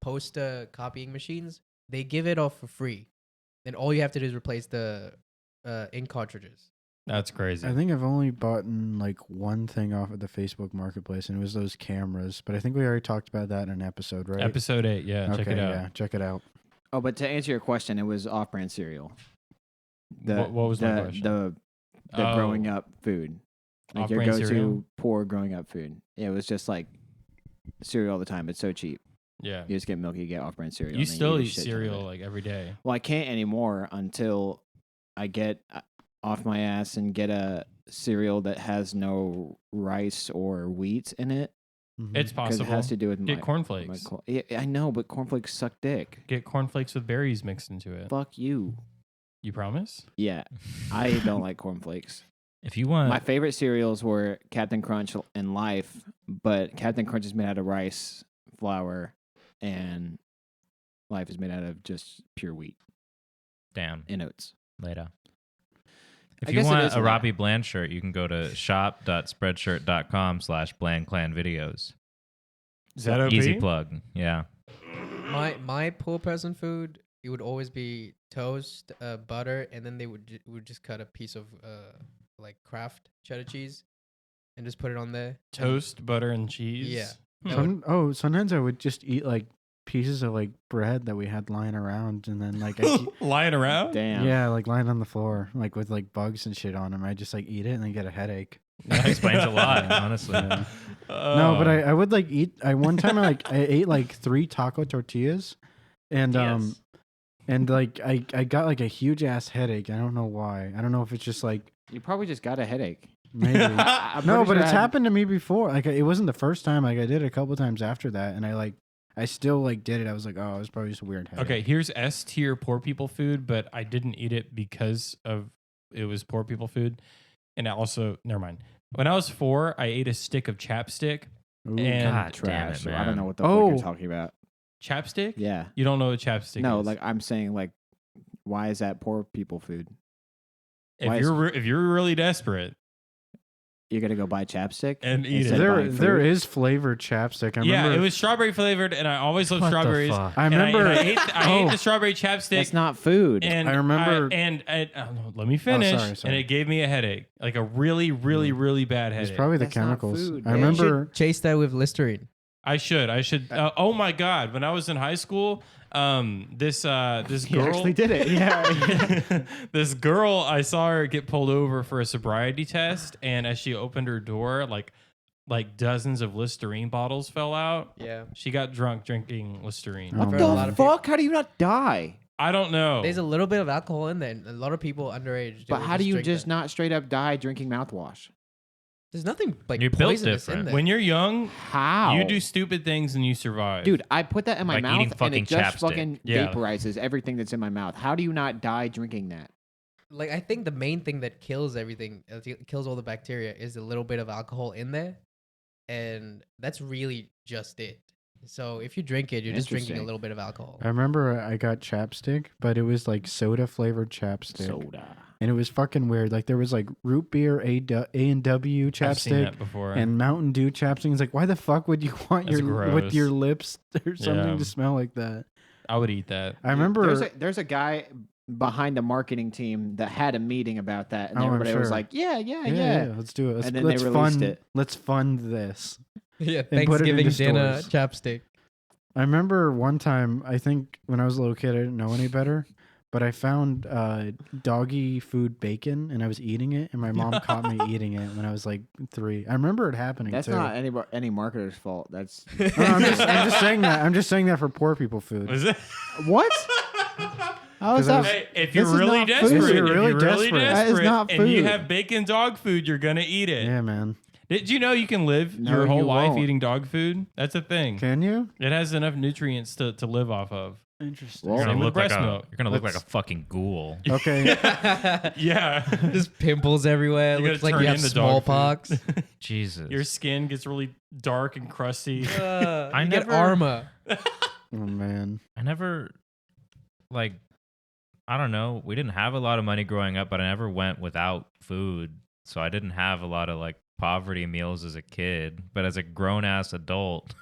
poster copying machines. They give it off for free. Then all you have to do is replace the ink cartridges. That's crazy. I think I've only bought like one thing off of the Facebook Marketplace, and it was those cameras. But I think we already talked about that in an episode, right? Episode 8. Yeah, check it out. Yeah, check it out. Oh, but to answer your question, it was off-brand cereal. What was my question? The Oh. growing up food, like your Off-brand go-to cereal? poor growing up food. It was just like cereal all the time. It's so cheap. Yeah. You just get milk, you get off-brand cereal. You and then still a eat shit ton of cereal it. like every day. Well, I can't anymore until I get off my ass and get a cereal that has no rice or wheat in it. Mhm. It's Because possible. it has to do with Get my cornflakes. Yeah, I know, but cornflakes suck dick. Get cornflakes with berries mixed into it. Fuck you. You promise? Yeah, I don't like cornflakes. If you want, My favorite cereals were Captain Crunch and Life, but Captain Crunch is made out of rice flour, and Life is made out of just pure wheat damn, and oats. later. If I you guess it want is a a lot. Robbie Bland shirt, you can go to shop.spreadshirt.com/BlandClanVideos. Is that OP? Easy plug. Yeah. My poor person food, it would always be toast, butter, and then they would just cut a piece of like Kraft cheddar cheese and just put it on there. Toast, butter, and cheese. Yeah. Hmm. Sometimes I would just eat like pieces of like bread that we had lying around, and then like Lying around? Damn. yeah, like lying on the floor, like with like bugs and shit on them. I just like eat it and then get a headache. That explains a lot, honestly. Yeah. No, but I would like eat. One time I ate like 3 taco tortillas, and Yes. and like I got like a huge ass headache. I don't know why. I don't know if it's just like You probably just got a headache. maybe. I'm No, pretty but sure it's I had- happened to me before. Like it wasn't the first time. Like I did it a couple times after that, and I still like did it. I was like, oh, it was probably just a weird headache. Okay, here's S tier poor people food, but I didn't eat it because of it was poor people food. And I also, never mind. When I was 4, I ate a stick of chapstick. Ooh. And God damn Trash. it, So man. I don't know what the fuck Oh. you're talking about. Chapstick? Yeah. You don't know what chapstick No, is? like I'm saying, like, why is that poor people food? if why is- if you're really desperate You're gonna go buy chapstick and eat instead it. of there buying there food? is flavored chapstick. I Yeah, remember, it was strawberry flavored, and I always loved What the strawberries. fuck? I And remember. I ate Oh. the strawberry chapstick. That's not food. And I remember- let me finish. sorry. And it gave me a headache, like a really, really, really bad headache. it's probably the That's not chemicals. food, I man. You remember. should chase that with Listerine. I should. Oh my god! When I was in high school, this He girl actually did it. Yeah. this girl, I saw her get pulled over for a sobriety test, and as she opened her door, like dozens of Listerine bottles fell out. Yeah. She got drunk drinking Listerine. Oh, what man. the A lot of fuck? How do you not die? I don't know. There's a little bit of alcohol in there. And a lot of people underage. But how do you drink just that. not straight up die drinking mouthwash? There's nothing like You're built poisonous in different. there. When you're young, How? you do stupid things and you survive. Dude, I put that in my Like mouth eating and fucking it just chapstick. fucking Yeah. vaporizes everything that's in my mouth. How do you not die drinking that? Like I think the main thing that kills everything, kills all the bacteria, is a little bit of alcohol in there, and that's really just it. So if you drink it, you're just drinking a Interesting. little bit of alcohol. I remember I got chapstick, but it was like soda flavored chapstick. Soda. and it was fucking weird. Like there was like root beer A&W I've seen chapstick that before. and Mountain Dew chapstick. It's like, why the fuck would you want That's with gross. your lips or something Yeah. to smell like that? I would eat that. I remember. There's a guy behind the marketing team that had a meeting about that, and Oh, I'm everybody was sure. like, yeah, Let's do it. Let's, And then they let's released fund. it. Let's fund this. Yeah, put it Thanksgiving into dinner stores. chapstick. I remember one time, I think when I was a little kid, I didn't know any better, but I found doggy food bacon and I was eating it, and my mom caught me eating it when I was like 3. I remember it happening. That's too. not any marketer's fault. That's No, I'm just saying that. I'm just saying that for poor people food. Was it? what? How is 'Cause I that? was- Hey, if This you're is really not food. desperate, If you're really desperate. That is not and you food. have bacon dog food, you're gonna eat it. Yeah, man. Did you know you can live No, your whole you life won't. eating dog food? That's a thing. Can you? It has enough nutrients to live off of. Interesting. Well, You're Same gonna with look like breast a, milk. you're gonna look like a fucking ghoul. Okay. Yeah. Just pimples everywhere. It You looks gotta like you turn have into dog food. smallpox. Jesus. Your skin gets really dark and crusty. I You get never- armor. Oh man. I never, like, I don't know. We didn't have a lot of money growing up, but I never went without food. So I didn't have a lot of like poverty meals as a kid. But as a grown ass adult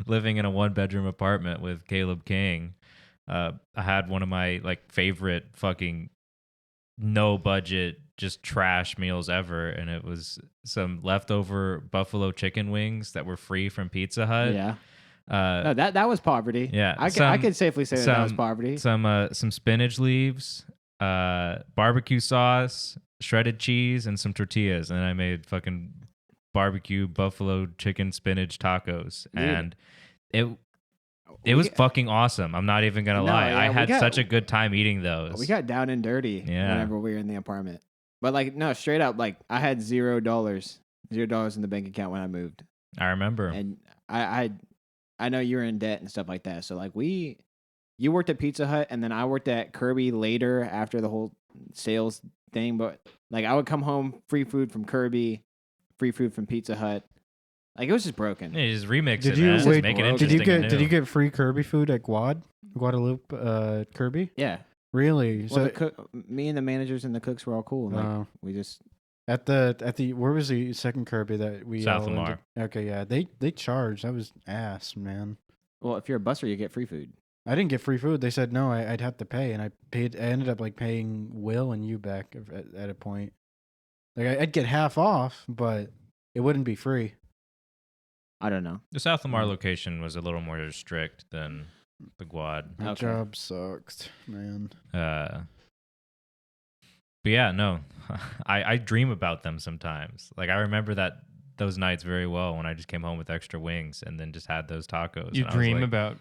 living in a 1-bedroom apartment with Caleb King, I had one of my like favorite fucking no budget, just trash meals ever. And it was some leftover buffalo chicken wings that were free from Pizza Hut. Yeah. Uh, No, that was poverty. yeah, I some- could safely say that was some- poverty. some spinach leaves, barbecue sauce, shredded cheese, and some tortillas. And I made fucking barbecue buffalo chicken spinach tacos. Dude. And it We was got- fucking awesome. I'm not even gonna No, lie. yeah, I we had got- such a good time eating those. We got down and dirty Yeah. whenever we were in the apartment. But like, no, straight up, like I had $0 in the bank account when I moved, I remember. and I know you were in debt and stuff like that. So like you worked at Pizza Hut, and then I worked at Kirby later after the whole sales thing. But like I would come home, free food from Kirby, free food from Pizza Hut. Like it was just broken. Yeah, just remix Did it, you man. wait? Make it Did Did interesting. you get and Did new. you get free Kirby food at Guadalupe Kirby? Yeah. Really? Well, So the cook, me and the managers and the cooks were all cool. Like Oh. we just at the where was the second Kirby that we South all Lamar. ended- Okay, yeah, they charged. That was ass, man. well, if you're a busser, you get free food. I didn't get free food. They said no, I'd have to pay, and I paid. I ended up like paying Will and you back at a point. Like I'd get half off, but it wouldn't be free. I don't know. The South Lamar location was a little more strict than the Guad. My Okay. job sucked, man. But yeah, no, I dream about them sometimes. Like I remember those nights very well when I just came home with extra wings and then just had those tacos. You and I was dream like- about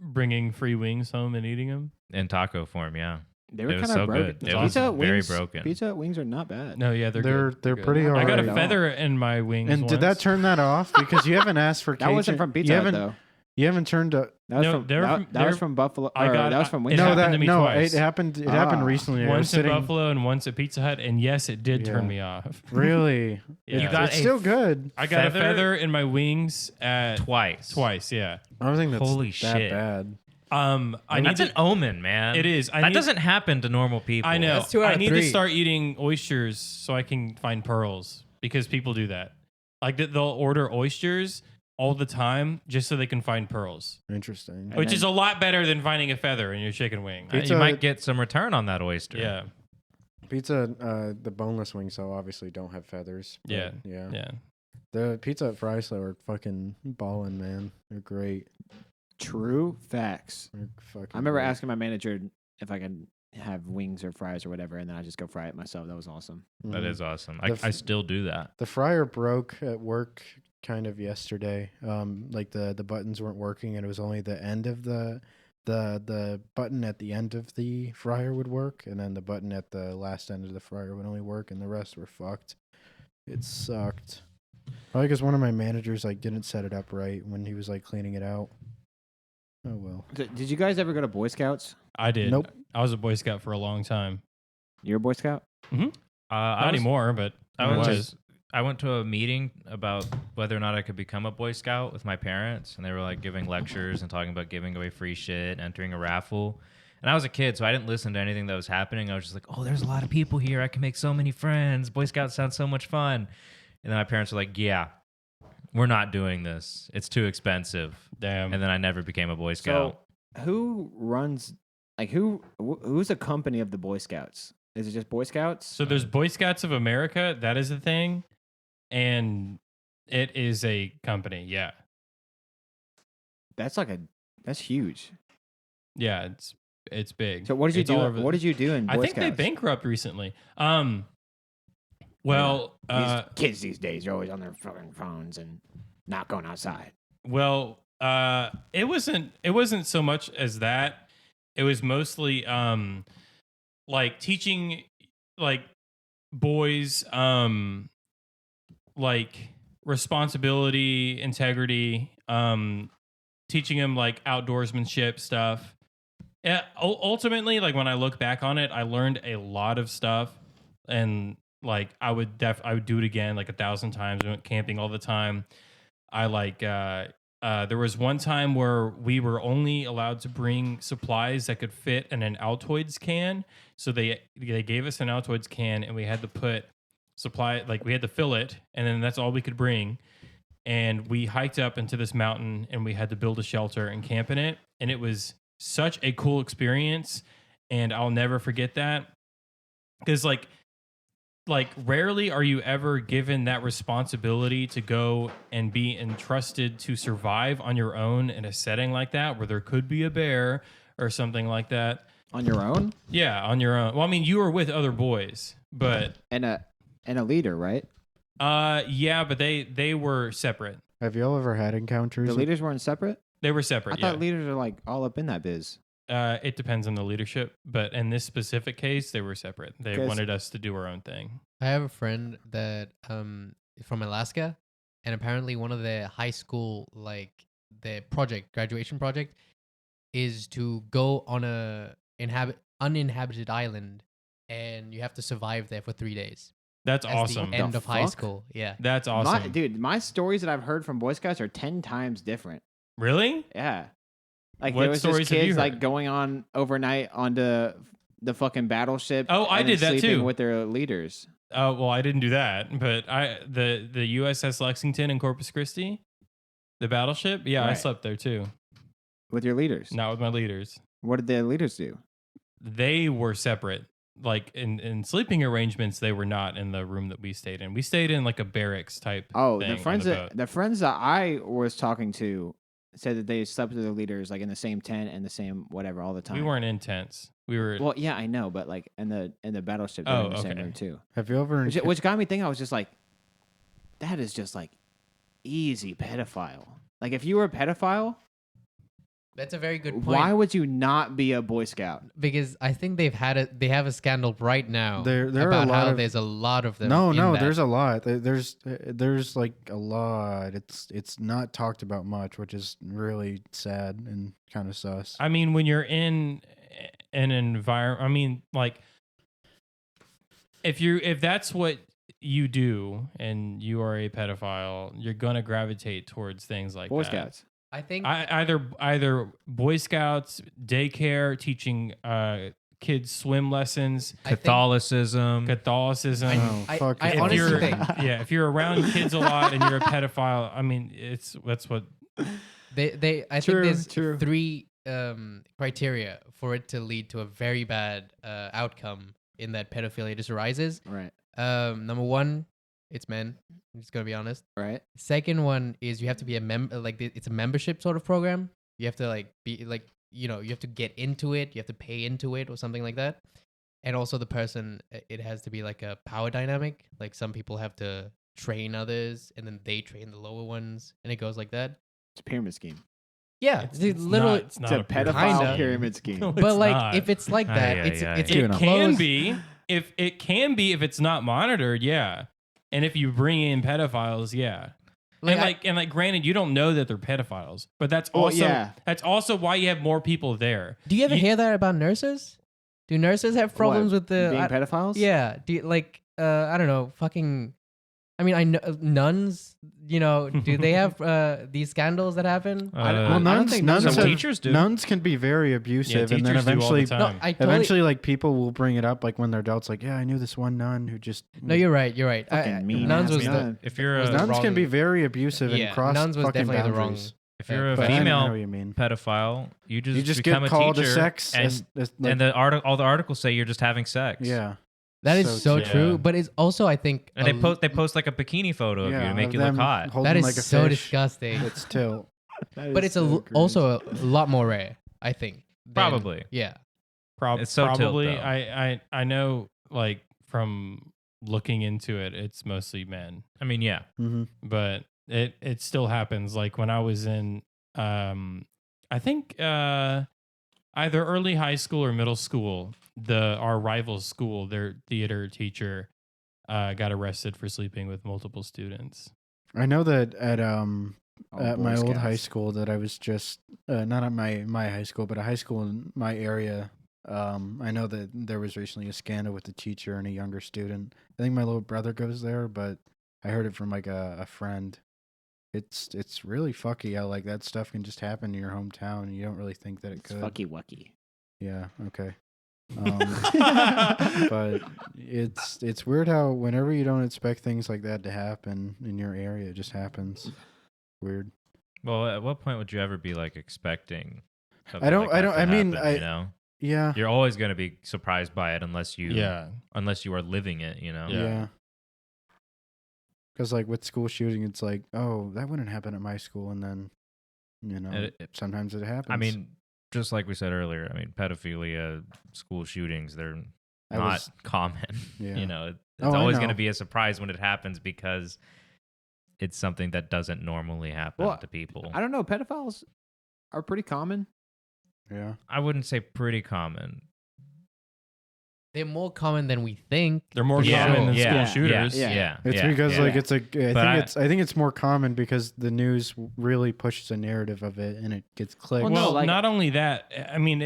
bringing free wings home and eating them? in taco form. Yeah, They were It was kind of so broken. good. It was Pizza Hut very wings, broken. Pizza Hut wings are not bad. No, yeah, They're good. pretty I I got alright. a feather in my wings. And did that once. turn that off? Because you haven't asked for That wasn't Cajun- from you Pizza Hut haven't- though. You haven't turned to. That was No, from they were that, from- that they was were- from Buffalo. I or got- that was from it Wings. No, happened that to me no, twice. it happened. It happened Ah. recently. I was Once at sitting. Buffalo and once at Pizza Hut, and yes, it did turn Yeah. me off. Really, Yeah. You got it's a still good. I got a feather? feather in my wings at twice. Yeah. I don't think that's Holy that shit. bad. I need That's to, an omen, man. It is. I that need- doesn't happen to normal people. I know. That's 2 out I of need 3. to start eating oysters so I can find pearls because people do that. Like they'll order oysters all the time just so they can find pearls, Interesting. which then- is a lot better than finding a feather in your chicken wing. Pizza- You might get some return on that oyster. Yeah. Pizza, the boneless wings, though, obviously don't have feathers. but Yeah. yeah. Yeah. The pizza at fries though are fucking balling, man. They're great. True facts. They're fucking. I remember great. asking my manager if I could have wings or fries or whatever, and then I just go fry it myself. That was awesome. That Mhm. is awesome. The I still do that. The fryer broke at work kind of yesterday. Like the buttons weren't working, and it was only the end of the button at the end of the fryer would work, and then the button at the last end of the fryer would only work, and the rest were fucked. It sucked. Probably because one of my managers like didn't set it up right when he was like cleaning it out. Oh well. Did you guys ever go to Boy Scouts? I did. Nope. I was a Boy Scout for a long time. You're a Boy Scout? Not I was- anymore, but I was. was. I went to a meeting about whether or not I could become a Boy Scout with my parents, and they were like giving lectures and talking about giving away free shit, entering a raffle. And I was a kid, so I didn't listen to anything that was happening. I was just like, oh, there's a lot of people here. I can make so many friends. Boy Scouts sounds so much fun. And then my parents were like, yeah, we're not doing this. It's too expensive. Damn. And then I never became a Boy Scout. So who runs? Like who's the company of the Boy Scouts? Is it just Boy Scouts? So there's Boy Scouts of America. That is a thing. And it is a company. Yeah. That's huge. Yeah. It's big. So what did you It's all do? over What did you do in Boy I think Scouts? they bankrupt recently. Well, These kids these days are always on their fucking phones and not going outside. Well, it wasn't so much as that. It was mostly like teaching like boys like responsibility, integrity, teaching them like outdoorsmanship stuff. Yeah, ultimately, like when I look back on it, I learned a lot of stuff, and like I would do it again like 1,000 times. We went camping all the time. I like there was one time where we were only allowed to bring supplies that could fit in an Altoids can. So they gave us an Altoids can, and we had to put supply, like we had to fill it, and then that's all we could bring. And we hiked up into this mountain, and we had to build a shelter and camp in it. And it was such a cool experience, and I'll never forget that. Because like rarely are you ever given that responsibility to go and be entrusted to survive on your own in a setting like that, where there could be a bear or something like that. On your own? Yeah, on your own. Well, I mean, you were with other boys, but And a leader, right? yeah, but they were separate. Have y'all ever had encounters? The leaders weren't separate? They were separate. I thought leaders are like all up in that biz. It depends on the leadership, but in this specific case, they were separate. They 'Cause- wanted us to do our own thing. I have a friend that is from Alaska, and apparently one of the high school like the graduation project is to go on a uninhabited island, and you have to survive there for 3 days. That's As awesome. The end The of high fuck? school. Yeah. That's awesome. My stories that I've heard from Boy Scouts are 10 times different. Really? Yeah. Like What there was stories just have you kids like heard? going on overnight onto the fucking battleship. Oh, I and then did that sleeping too. with their leaders. Oh, well, I didn't do that, but the USS Lexington in Corpus Christi, the battleship. Yeah, I Right. slept there too. With your leaders. Not with my leaders. What did the leaders do? They were separate. Like in sleeping arrangements, they were not in the room that we stayed in. We stayed in like a barracks type. Oh, thing the on friends the that boat. the friends that I was talking to said that they slept with their leaders like in the same tent and the same whatever all the time. We weren't in tents. We were. Well, yeah, I know, but like in the battleship, they Oh, were in the same okay. room too. Have you ever? Which got me thinking. I was just like, that is just like easy pedophile. Like if you were a pedophile, That's a very good point. why would you not be a Boy Scout? Because I think they have a scandal right now There are a about lot how of- there's a lot of them. No, in no. that. There's a lot. There's like a lot. It's not talked about much, which is really sad and kind of sus. I mean, when you're in an environment, I mean, like, if that's what you do and you are a pedophile, you're gonna gravitate towards things like Boy that. Scouts. I think Either Boy Scouts, daycare, teaching kids swim lessons, I think- Catholicism. Catholicism. Oh, fuck I it. If honestly you're think if you're around kids a lot and you're a pedophile, I mean, that's what. I True, think there's true. 3 criteria for it to lead to a very bad outcome in that pedophilia just arises. Right. Number 1, it's men. I'm just gonna be honest. Right. Second one is you have to be a member. Like it's a membership sort of program. You have to like be like you have to get into it. You have to pay into it or something like that. And also the person, it has to be like a power dynamic. Like some people have to train others, and then they train the lower ones, and it goes like that. It's a pyramid scheme. Yeah, it's literally. It's It's not a pedophile Kinda. pyramid scheme. No, But it's like, not. if it's like that, Aye, it's aye, aye. it's It It close. can be if it's not monitored, yeah. And if you bring in pedophiles, yeah. And like granted, you don't know that they're pedophiles, but that's Well, also yeah. that's also why you have more people there. Do you ever hear that about nurses? Do nurses have problems with the being pedophiles? Yeah. Do you, like I don't know, fucking I mean, I know nuns. You know, do they have these scandals that happen? I Well, don't think nuns some have- teachers do. Nuns can be very abusive, and then teachers do all the eventually, time. No, I totally. eventually, like people will bring it up, like when they're adults. Like, yeah, I knew this one nun who just. No, you're right. You're right. Fucking mean nuns ass was the nun. If you're was a the Nuns wrong- can be very abusive Yeah, and cross nuns was fucking definitely the wrong- boundaries. if you're a But I know female what you mean. pedophile, you You just become get a called teacher, a sex, and, like, and all the articles say you're just having sex. yeah. That is So so true. true. But it's also, I think, And they post like a bikini photo of you to make of you look them hot. holding that is like a so fish. disgusting. It's still. But it's also a lot more rare, I think. than- Probably. Yeah. It's so tilt, Probably. though. I know, like, from looking into it, it's mostly men, I mean, yeah. hmm but it still happens. Like when I was in, I think either early high school or middle school, our rival school, their theater teacher, got arrested for sleeping with multiple students. I know that at Oh, at Boy my old high Scouts. school that I was just not at my high school, but a high school in my area. I know that there was recently a scandal with a teacher and a younger student. I think my little brother goes there, but I heard it from like a friend. It's really fucky how like that stuff can just happen in your hometown and you don't really think that it It's could. fucky wucky. Yeah. Okay. But it's weird how whenever you don't expect things like that to happen in your area, it just happens. Weird. Well, at what point would you ever be like expecting? something I don't- like I that don't- to I mean, happen, I- you know, Yeah. you're always going to be surprised by it unless you Yeah. are living it. You know. Yeah. Because like with school shooting, it's like, oh, that wouldn't happen at my school, and then, you know, It- sometimes it happens. I mean, just like we said earlier, I mean, pedophilia, school shootings, they're I not was- common. Yeah. You know, it's Oh, I always going to know. be a surprise when it happens because it's something that doesn't normally happen Well, to people. I don't know. Pedophiles are pretty common. yeah. I wouldn't say pretty common. They're more common than we think. They're more Yeah, common than yeah, school shooters. yeah. It's because like yeah. it's like I think it's more common because the news really pushes a narrative of it and it gets clicked. Well, no, Well, like- not only that, I mean,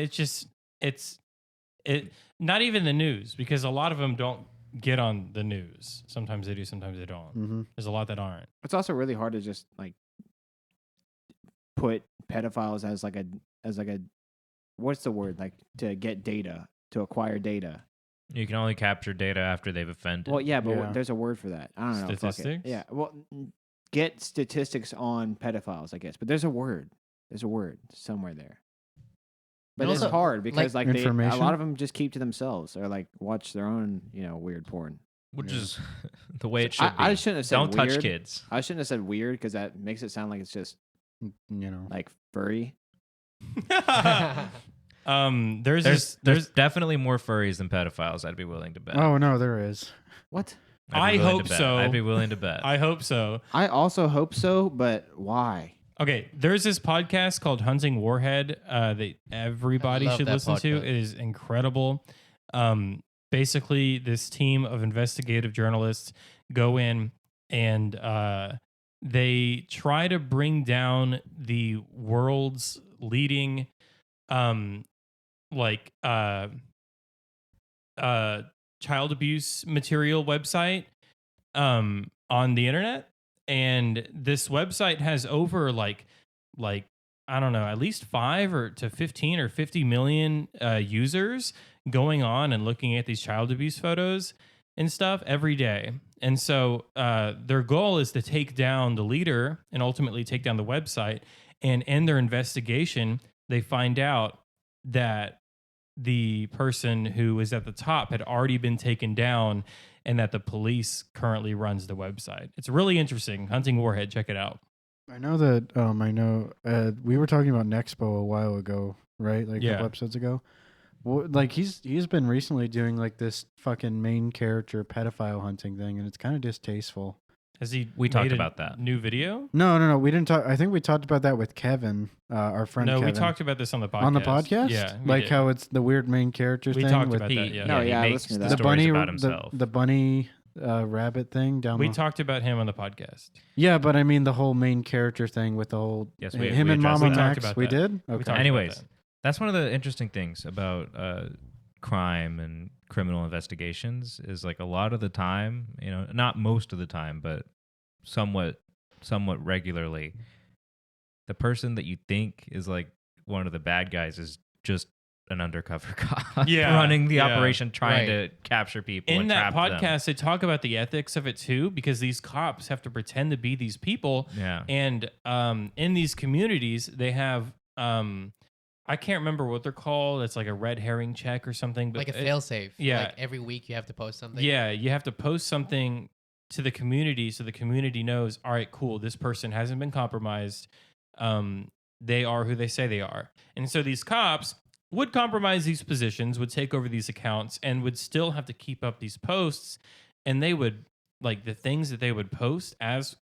not even the news, because a lot of them don't get on the news. Sometimes they do, sometimes they don't. Mm-hmm. There's a lot that aren't. It's also really hard to just like put pedophiles as like a what's the word, like to get data, to acquire data. You can only capture data after they've offended. Well, yeah, but Yeah. there's a word for that. I don't know. fuck it. Statistics? Yeah. Well, get statistics on pedophiles, I guess. But there's a word. There's a word somewhere there. But And it's also, hard because like a Information? lot of them just keep to themselves or like watch their own, weird porn. which Yeah. is the way it should be. I shouldn't have said Don't weird. touch kids. I shouldn't have said weird because that makes it sound like it's just You know. like furry. There's definitely more furries than pedophiles. I'd be willing to bet. Oh no, there is. What? I'd be I willing hope to bet. so. I'd be willing to bet. I hope so. I also hope so, but why? Okay, there's this podcast called Hunting Warhead that everybody I love should that listen to. podcast. It is incredible. Basically, this team of investigative journalists go in and they try to bring down the world's leading, child abuse material website on the internet. And this website has over like I don't know, at least 5 or to 15 or 50 million users going on and looking at these child abuse photos and stuff every day. And so their goal is to take down the leader and ultimately take down the website. And in their investigation, they find out that the person who was at the top had already been taken down and that the police currently runs the website. It's really interesting. Hunting Warhead, check it out. I know that. I know. We were talking about Nexpo a while ago, right? Like a Yeah. couple episodes ago. Well, like he's been recently doing like this fucking main character pedophile hunting thing, and it's kind of distasteful. Has he? We talked made a about that. new video. No. We didn't talk. I think we talked about that with Kevin, our friend. No, Kevin. we talked about this on the podcast. on the podcast. Yeah, we like did. how it's the weird main character we thing talked with about He, that. Yeah, No, he yeah, I makes listened to the that. the stories bunny, about himself. the bunny rabbit thing down. we the, talked about him on the podcast. yeah, but I mean the whole main character thing with the whole Yes, him we and addressed Mama that. We talked Max. about We that. did. We Okay. talked about Anyways, that. that's one of the interesting things about crime and criminal investigations is like a lot of the time, not most of the time, but somewhat regularly, the person that you think is like one of the bad guys is just an undercover cop running the operation, trying to capture people. In and that trap them. podcast, they talk about the ethics of it too, because these cops have to pretend to be these people. Yeah. And in these communities, they have I can't remember what they're called. It's like a red herring check or something. But Like a failsafe. Yeah. Like every week you have to post something. Yeah, you have to post something to the community so the community knows, all right, cool, this person hasn't been compromised. They are who they say they are. And so these cops would compromise these positions, would take over these accounts, and would still have to keep up these posts. And they would, like, the things that they would post as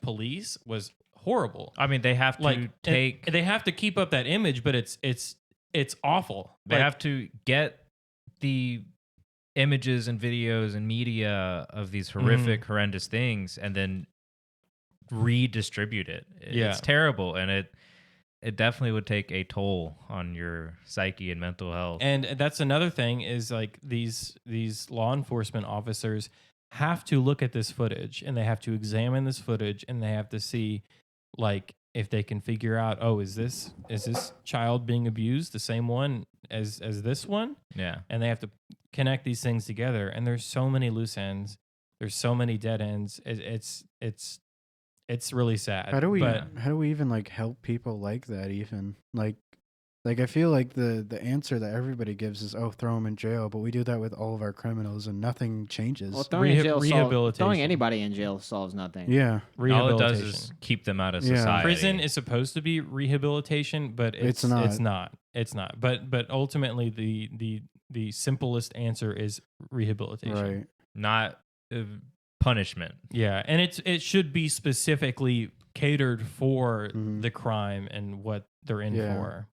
police was horrible. I mean, they have to they have to keep up that image, but it's awful. They have to get the images and videos and media of these horrific, horrendous things, and then redistribute it. It's terrible, and it definitely would take a toll on your psyche and mental health. And that's another thing is like these law enforcement officers have to look at this footage, and they have to examine this footage, and they have to see like if they can figure out, oh, is this child being abused the same one as this one? Yeah. And they have to connect these things together. And there's so many loose ends. There's so many dead ends. It's really sad. How do we even like help people like that? Even like I feel like the answer that everybody gives is, oh, throw them in jail, but we do that with all of our criminals and nothing changes. Well, throwing rehabilitation. anybody in jail solves nothing. Yeah, all it does is keep them out of society. Prison is supposed to be rehabilitation, but it's not. But ultimately, the simplest answer is rehabilitation. right. Not punishment. Yeah, and it should be specifically catered for the crime and what they're in for.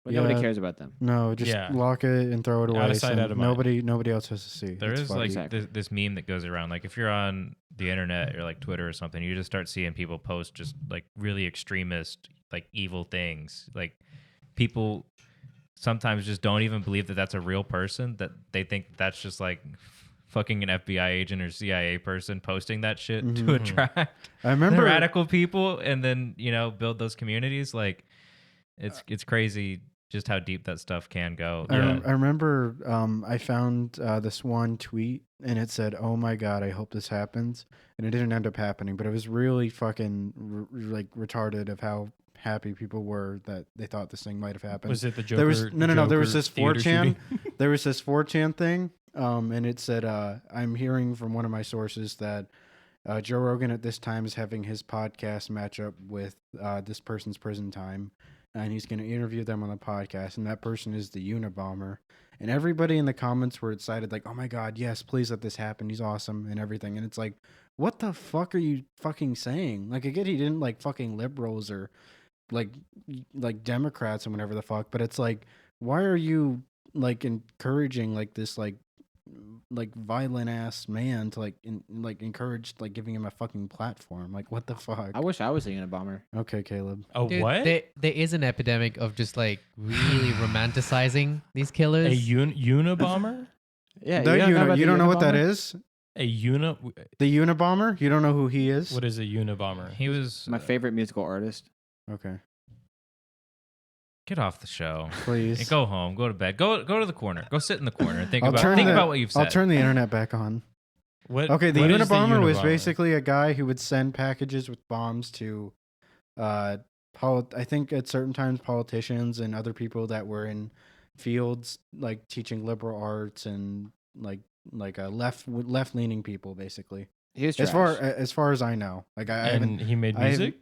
But nobody cares about them. No, just lock it and throw it away. Out of sight, out of mind. Nobody else has to see. There is like Exactly. this meme that goes around. Like if you're on the internet or like Twitter or something, you just start seeing people post just like really extremist, like evil things. Like people sometimes just don't even believe that that's a real person. That they think that's just like fucking an FBI agent or CIA person posting that shit to attract I remember the radical people, and then build those communities. Like it's crazy just how deep that stuff can go. I remember I found this one tweet, and it said, "Oh my god, I hope this happens," and it didn't end up happening. But it was really fucking like retarded of how happy people were that they thought this thing might have happened. Was it the Joker? There was no. There was Joker this theater 4chan. shooting? There was this 4chan thing, and it said, "I'm hearing from one of my sources that Joe Rogan at this time is having his podcast match up with this person's prison time." And he's going to interview them on the podcast, and that person is the Unabomber. And everybody in the comments were excited, like, oh my god, yes, please let this happen. He's awesome and everything. And it's like, what the fuck are you fucking saying? Like, I get he didn't like fucking liberals or like Democrats and whatever the fuck, but it's like, why are you like encouraging like this like violent ass man to like encourage like giving him a fucking platform? Like, what the fuck? I wish I was a Unabomber. Okay, Caleb. Oh, Dude, what? There is an epidemic of just like really romanticizing these killers. A Unabomber? Yeah, You don't know what that is? The Unabomber? You don't know who he is? What is a Unabomber? He was My favorite musical artist. Okay, get off the show. please. And go home. Go to bed. Go to the corner. Go sit in the corner and think I'll turn about what you've said. I'll turn the internet back on. What? Okay, the what is Unabomber was Unabomber? basically a guy who would send packages with bombs to, I think at certain times politicians and other people that were in fields like teaching liberal arts and like left leaning people basically. He was As trash. far as I know, like I haven't. And he made I haven't- music?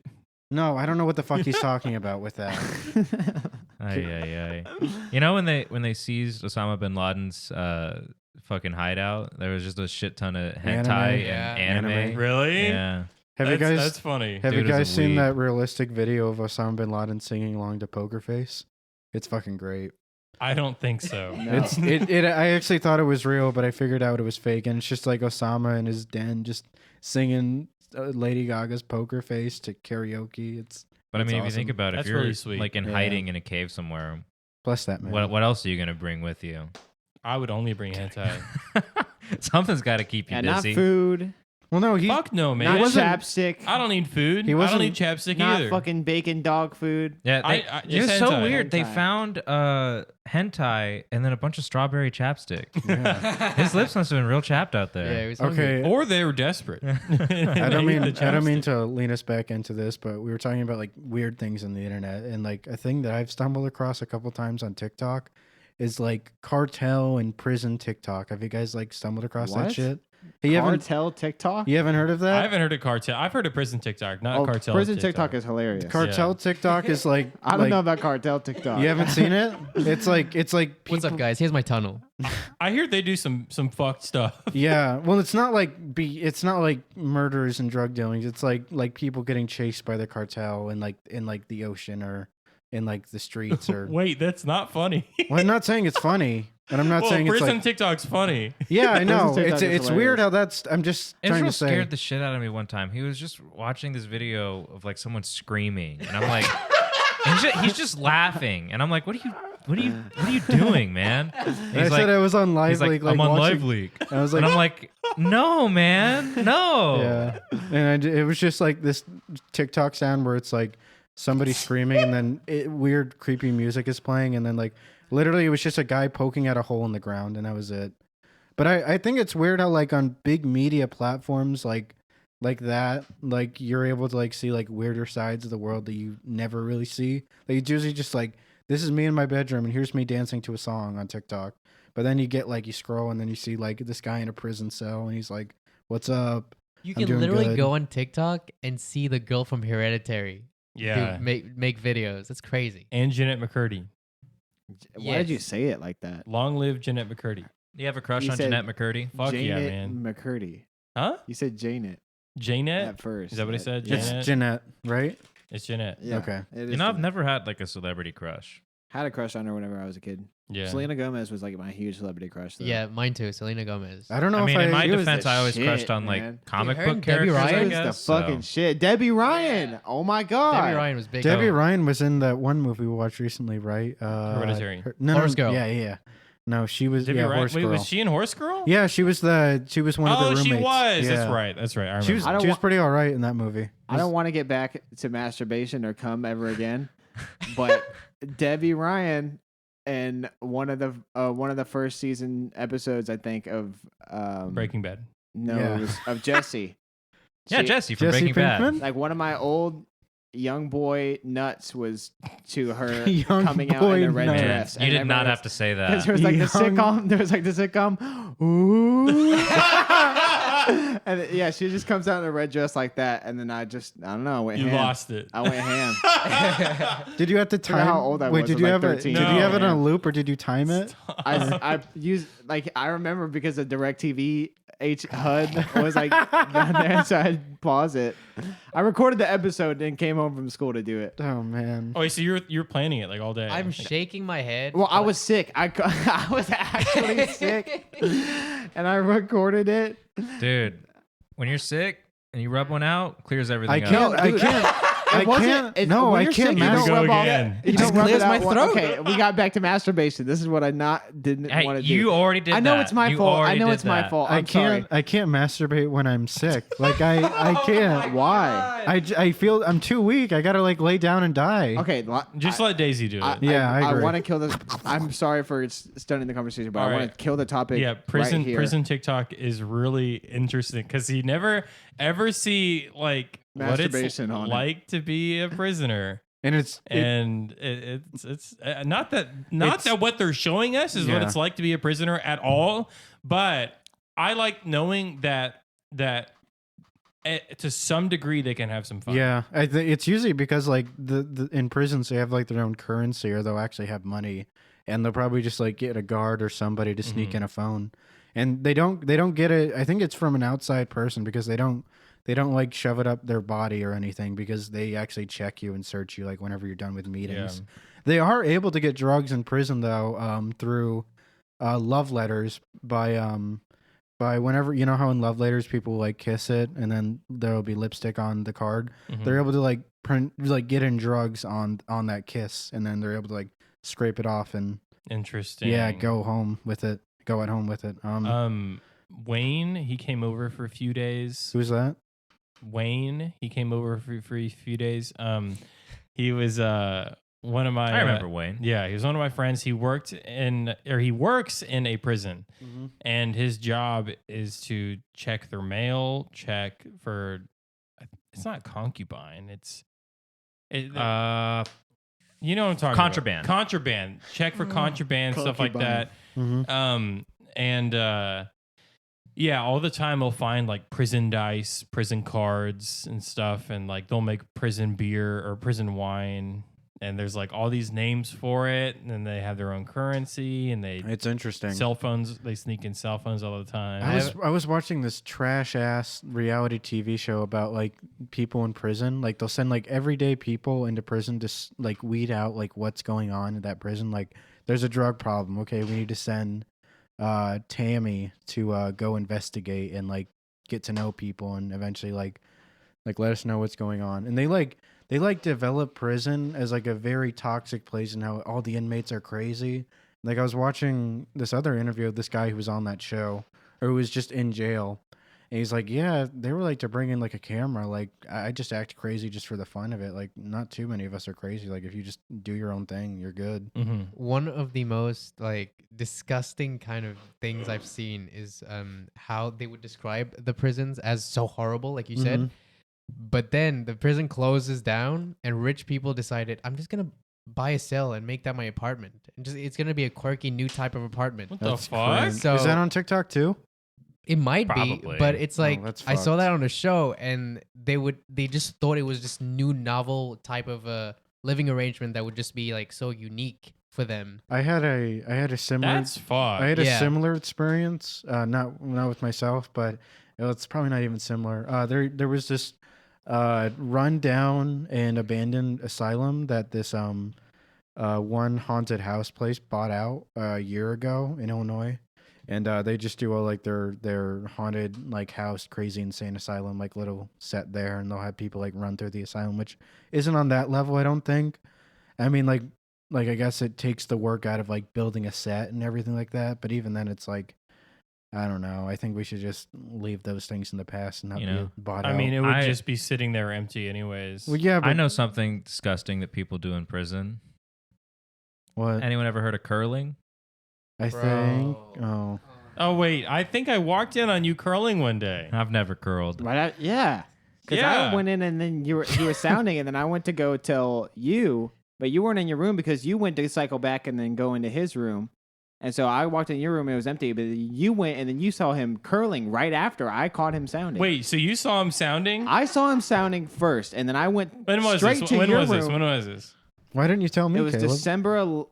No, I don't know what the fuck he's talking about with that. Ay. You know when they seized Osama bin Laden's fucking hideout, there was just a shit ton of hentai Anime. and anime. Really? Yeah. That's funny. Have Dude you is a guys seen weeb. that realistic video of Osama bin Laden singing along to Poker Face? It's fucking great. I don't think so. No. I actually thought it was real, but I figured out it was fake, and it's just like Osama in his den just singing Lady Gaga's Poker Face to karaoke. But I mean, if you awesome. think about it, That's if you're really sweet. like in Yeah. hiding in a cave somewhere, Bless that man. what else are you gonna bring with you? I would only bring hentai. Something's got to keep you And not busy. food, Well, no, he Fuck no, man. not wasn't- chapstick, I don't need food. He I don't wasn't- need chapstick not either. fucking bacon dog food. Yeah, I- it just was so hentai. weird. They Hentai. found hentai and then a bunch of strawberry chapstick. Yeah. His lips must have been real chapped out Yeah, there. he was hungry. Okay. Or they were desperate. I don't mean to lean us back into this, but we were talking about like weird things on the internet, and like a thing that I've stumbled across a couple times on TikTok is like cartel and prison TikTok. Have you guys like stumbled across that What? shit? You haven't Cartel TikTok? heard of I that? haven't heard of cartel. I've heard of prison TikTok, not Oh, cartel. prison TikTok is hilarious. Cartel TikTok is like I don't know about cartel TikTok. You haven't seen it? It's like What's up, guys? Here's my tunnel. I hear they do some fucked stuff. Yeah, well, it's not like it's not like murders and drug dealings. It's like people getting chased by the cartel in like the ocean or in like the streets or. Wait, that's not funny. Well, I'm not saying it's funny, and I'm not well, saying it's prison like. TikTok's funny. Yeah, I know. Prison TikTok It's is weird hilarious. how that's. I'm just trying Israel to say. scared the shit out of me one time. He was just watching this video of like someone screaming, and I'm like, he's just laughing, and I'm like, what are you doing, man? And And I said I was on live he's like, leak. I'm on watching- live leak, I was and like, I'm like, no, man, no. yeah, and it was just like this TikTok sound where it's like somebody screaming, and then weird, creepy music is playing, and then like literally it was just a guy poking at a hole in the ground, and that was it. But I think it's weird how like on big media platforms like that, like you're able to like see like weirder sides of the world that you never really see. Like it's usually just like, this is me in my bedroom and here's me dancing to a song on TikTok. But then you get like, you scroll and then you see like this guy in a prison cell and he's like, what's up? You I'm can doing literally good. go on TikTok and see the girl from Hereditary Yeah. make videos. That's crazy. And Jeanette McCurdy. Why did you Yes. say it like that? Long live Jeanette McCurdy. You have a crush You on said- Jeanette McCurdy? Fuck yeah, Janet man. McCurdy. Huh? You said Janet Janet? at first. Is that what he said? Yeah. It's Janet? Jeanette, right? It's Jeanette. Yeah. Okay. it is You know, I've Janet. never had like a celebrity crush. had a crush on her whenever I was a kid. Yeah. Selena Gomez was like my huge celebrity crush. Though. Yeah, mine too. Selena Gomez. I don't know I mean, if in my She was defense, the I always shit, crushed on man. like comic her book and Debbie characters. Ryan I She was guess, the fucking shit. Debbie Ryan. Oh my god. Debbie Ryan was big. Debbie on. Ryan was in that one movie we watched recently, right? Hereditary. No, Horse Girl. Yeah. No, she was. Debbie yeah, Ryan- Horse Wait, Girl. was she in Horse Girl? Yeah, she was one of the Oh, roommates. she was. Yeah. That's right. That's right. I remember. She was I don't she was wa- pretty all right in that movie. I don't want to get back to masturbation or cum ever again, but Debbie Ryan in one of the first season episodes, I think of Breaking Bad. No, Yeah. it was of Jesse. Yeah, She- Jesse from Jesse Breaking Bad. Pinkman? Like one of my old young boy nuts was to her Young coming out boy in a red nuts. Man, dress. you did not have to say Because that. there was like the Young- sitcom. There was like the sitcom. Ooh. And yeah, she just comes out in a red dress like that, and then I don't know. I went You ham. lost it. I went ham. Did you have to forgot time? how old I Wait, was, did I you was have like it? 13. Did you have it on a No. loop or did you time it? I used like I remember because the DirecTV HUD was like down there, so I pause it. I recorded the episode and came home from school to do it. Oh man. Oh, wait, so you're planning it like all day. I'm shaking my head. Well, I but- was sick. I was actually sick, and I recorded it. Dude, when you're sick and you rub one out, clears everything I up. can't. I dude. can't. I It wasn't- can't. it- No, when I you're can't. sick, you Here we don't go rub all again. that- It you just don't rub clears it my out. throat. Okay, we got back to masturbation. This is what I didn't Hey, want to do. you already did that. I know it's my You fault. I already know did it's my that. fault. I I'm can't. sorry. I can't masturbate when I'm sick. Like I can't. Why? I feel I'm too weak. I gotta like lay down and die. Okay, Just let Daisy do it. Yeah, I agree. want to kill this. I'm sorry for stunning the conversation, but All I want right. to kill the topic. Yeah, prison right here. prison TikTok is really interesting because you never ever see like what it's Masturbation on it. like to be a prisoner, And and it's not that It's- that what they're showing us is what Yeah. it's like to be a prisoner at all, but I like knowing that to some degree they can have some fun. yeah, it's usually because like the in prisons they have like their own currency or they'll actually have money and they'll probably just like get a guard or somebody to sneak Mhm. in a phone. And they don't get it. I think it's from an outside person because they don't like shove it up their body or anything because they actually check you and search you like whenever you're done with meetings. They are able to get drugs in prison though through love letters by whenever you know how in love letters people like kiss it and then there'll be lipstick on the card. Mhm. They're able to like print like get in drugs on that kiss and then they're able to like scrape it off and Interesting. yeah go home with it. go at home with it. Wayne, he came over for a few days. Who's that? Wayne, he came over for a few days. He was one of my. I remember Wayne. Yeah, he was one of my friends. He works in a prison, and his job is to check their mail, check for. It's not concubine. You know what I'm talking Contraband. about. Contraband. Check for contraband, stuff like that. Yeah, all the time they'll find like prison dice, prison cards and stuff, and like they'll make prison beer or prison wine, and there's like all these names for it, and then they have their own currency, and It's interesting. cell phones. They sneak in cell phones all the time. I was watching this trash ass reality TV show about like people in prison. Like they'll send like everyday people into prison to like weed out like what's going on in that prison. Like there's a drug problem. Okay, we need to send Tammy to go investigate and like get to know people and eventually like let us know what's going on. And they develop prison as like a very toxic place and how all the inmates are crazy. Like I was watching this other interview of this guy who was on that show or who was just in jail. And he's like, yeah, they were like to bring in like a camera. Like I just act crazy just for the fun of it. Like not too many of us are crazy. Like if you just do your own thing, you're good. One of the most like disgusting kind of things I've seen is how they would describe the prisons as so horrible, like you said. But then the prison closes down and rich people decided, I'm just going to buy a cell and make that my apartment. And just it's going to be a quirky new type of apartment. What the fuck? crazy. So- Is that on TikTok too? It might Probably. be, but it's like that's I saw fucked. that on a show and they just thought it was this new novel type of living arrangement that would just be like so unique for them. I had a similar That's fucked. I had a Yeah. similar experience, not with myself, but it's probably not even similar. There was this run down and abandoned asylum that this one haunted house place bought out a year ago in Illinois, and they just do all like their haunted like house crazy insane asylum like little set there, and they'll have people like run through the asylum, which isn't on that level, I don't think. I mean like I guess it takes the work out of like building a set and everything like that, but even then it's like I don't know. I think we should just leave those things in the past and not You be know, bought I out. mean, it would I- just be sitting there empty anyways. well, yeah, but I know something disgusting that people do in prison. what Anyone ever heard of curling? I think. Oh, Oh wait, I think I walked in on you curling one day. I've never curled. Yeah. Because Yeah. I went in and then you were sounding, and then I went to go tell you, but you weren't in your room because you went to cycle back and then go into his room. And so I walked in your room, and it was empty, but you went and then you saw him curling right after I caught him sounding. Wait, so you saw him sounding? I saw him sounding first, and then I went When was straight this? to When your was room. this? When was this? why didn't you tell me? It was Caleb? December.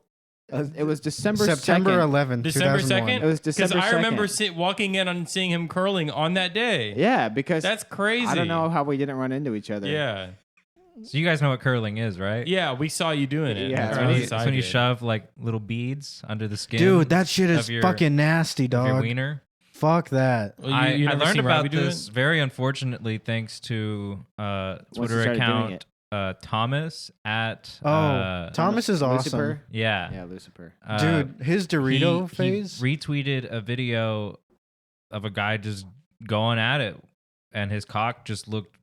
It was December September 2nd. 11th, December 2001. 2nd? It was Because December I remember 2nd. walking in and seeing him curling on that day. Yeah, because That's crazy. I don't know how we didn't run into each other. Yeah. So you guys know what curling is, right? Yeah, we saw you doing it. Yeah, It's Or when at you, least it's I when you did. shove like little beads under the skin. Dude, that shit of is your- fucking nasty, of your dog. wiener. Fuck that. Well, I never learned seen about Robbie do this it? very unfortunately thanks to Once he Twitter started doing account it. Thomas at Thomas is awesome. Lucifer? yeah. Yeah, Lucifer. Dude, his Dorito phase. He retweeted a video of a guy just going at it, and his cock just looked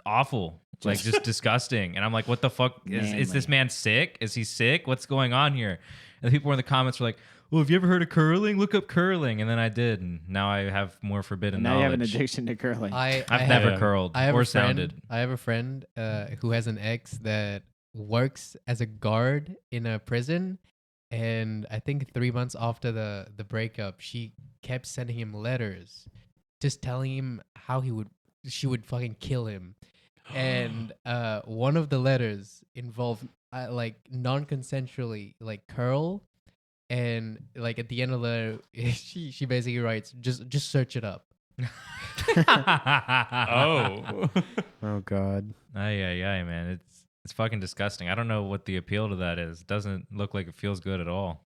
awful, like just disgusting. And I'm like, what the fuck is this man sick? Is he sick? What's going on here? And the people in the comments were like, well, have you ever heard of curling? Look up curling. And then I did, and now I have more forbidden Now you have an knowledge. addiction to curling. I've have- never Yeah. curled I have or a friend. sounded. I have a friend who has an ex that works as a guard in a prison, and I think 3 months after the breakup, she kept sending him letters, just telling him how she would fucking kill him, and one of the letters involved like non-consensually like curl, and like at the end of the letter, she basically writes just search it up. Oh. Oh God. Ay, man. It's fucking disgusting. I don't know what the appeal to that is. It doesn't look like it feels good at all.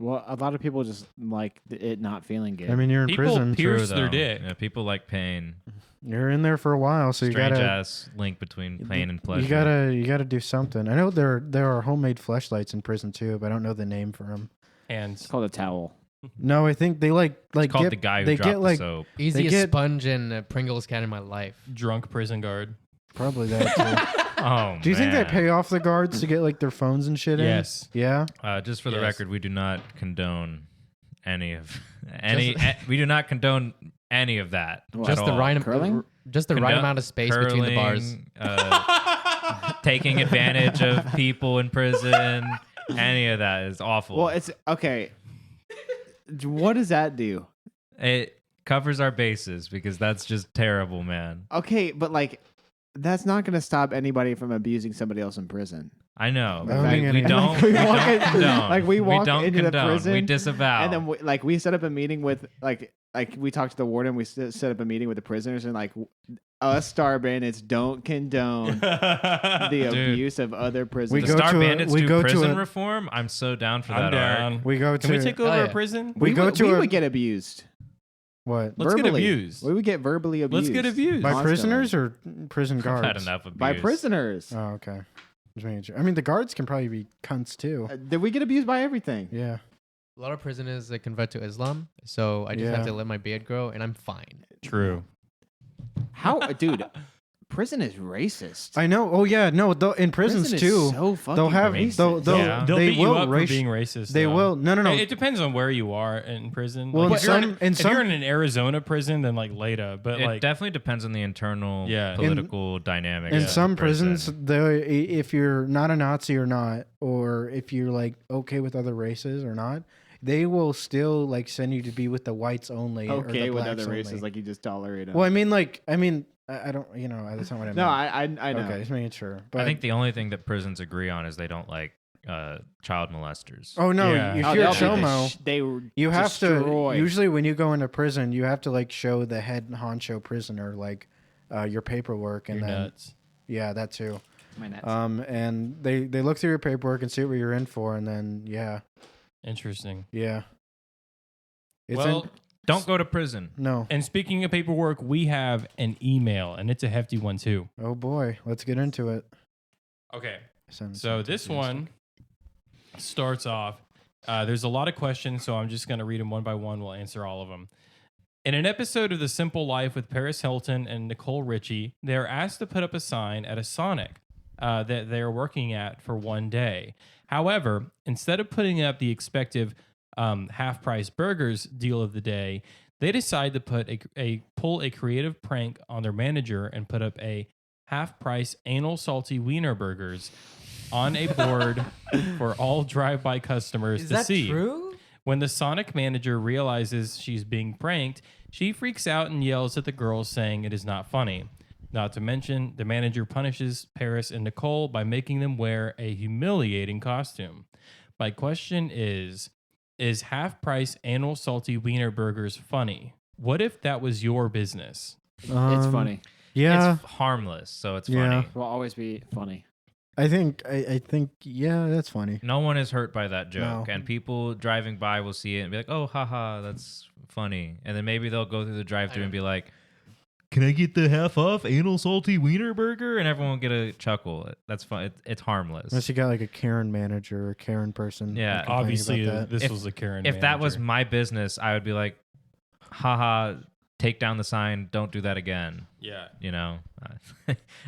Well, a lot of people just like it not feeling good. I mean, you're in People prison. pierce their though. dick. Yeah, people like pain. You're in there for a while, so you Strange gotta ass link between pain and pleasure. You gotta do something. I know there are homemade fleshlights in prison too, but I don't know the name for them. Hands. it's called a towel. No, I think they like It's called get the guy who they dropped get the like soap. Easiest get- sponge and Pringles can in my life. Drunk prison guard. probably that too. Oh, Do you think they man. pay off the guards to get like their phones and shit in? Yes. Yeah. Just for the Yes. record, we do not condone any of we do not condone any of that. What? at Just the all. right, Curling? just the right Condone- amount of space between the bars. curling, taking advantage of people in prison. Any of that is awful. Well, it's okay. What does that do? It covers our bases because that's just terrible, man. Okay, but like, that's not going to stop anybody from abusing somebody else in prison. I know. I don't think We any- don't. Like, we We walk don't in- condone. like, we walk don't into the condone. We prison, disavow. And then we set up a meeting with like we talked to the warden. We set up a meeting with the prisoners, and like us Star Bandits don't condone the Dude. abuse of other the prisoners. go Star to a- Bandits we do go to prison a- reform. I'm so down for I'm that. Arc. down. We go Can to we take over Oh, a yeah. prison? We go would, to we a- would get abused. what? Let's get Verbally. abused. We would get verbally abused. Let's get abused. By Constantly. prisoners or prison I've guards? had enough abuse. By prisoners. Oh, okay. Just making sure. I mean, the guards can probably be cunts too. Did we get abused by everything? Yeah. A lot of prisoners convert to Islam, so I just have Yeah. to let my beard grow, and I'm fine. True. How, dude? Prison is racist. I know. Oh yeah. No. In prisons Prison is too. so fucking they'll have. racist. They'll. Yeah. They'll They beat you will. up for being racist. They though. will. No. No. No. It depends on where you are in prison. Well, Like, in some- in if some- you're in an Arizona prison, then like later. But It like, definitely depends on the internal Yeah. political dynamics. In of some the prison. prisons, if you're not a Nazi or not, or if you're like okay with other races or not, they will still like send you to be with the whites only. or Okay the with blacks other races, only. like you just tolerate them. Well, I mean, I don't. You know, that's not what I meant. no, I know. Okay, just making sure. But I think the only thing that prisons agree on is they don't like child molesters. oh no, Yeah. if Oh, you're a they'll be chomo, they you have destroy. to. Usually, when you go into prison, you have to like show the head honcho prisoner like your paperwork, and you're then nuts. yeah, that too. My nuts. And they look through your paperwork and see what you're in for, and then yeah. Interesting. It's Well, Don't go to prison. no. and speaking of paperwork, we have an email, and it's a hefty one too. Oh boy, let's get into it. Okay. Send So some this to one starts off. There's a lot of questions, so I'm just going to read them one by one. We'll answer all of them. In an episode of The Simple Life with Paris Hilton and Nicole Richie, they are asked to put up a sign at a Sonic that they're working at for one day. However, instead of putting up the expected half-price burgers deal of the day, they decide to pull a creative prank on their manager and put up a half-price anal salty wiener burgers on a board for all drive-by customers Is to that see. true? When the Sonic manager realizes she's being pranked, she freaks out and yells at the girls, saying it is not funny. Not to mention, the manager punishes Paris and Nicole by making them wear a humiliating costume. My question is half-price anal salty wiener burgers funny? What if that was your business? it's Um, funny. Yeah, It's harmless, so it's Yeah. funny. It will always be funny. I think yeah, that's funny. No one is hurt by that joke, No. and people driving by will see it and be like, "Oh, haha, that's funny." And then maybe they'll go through the drive-thru and be like, "Can I get the half-off anal salty wiener burger?" And everyone will get a chuckle. That's fun. It's harmless. Unless you got like a Karen manager or a Karen person. Yeah. complaining Obviously, about that. this If- was a Karen If that was manager. my business, I would be like, "Haha, take down the sign. Don't do that again." Yeah. You know,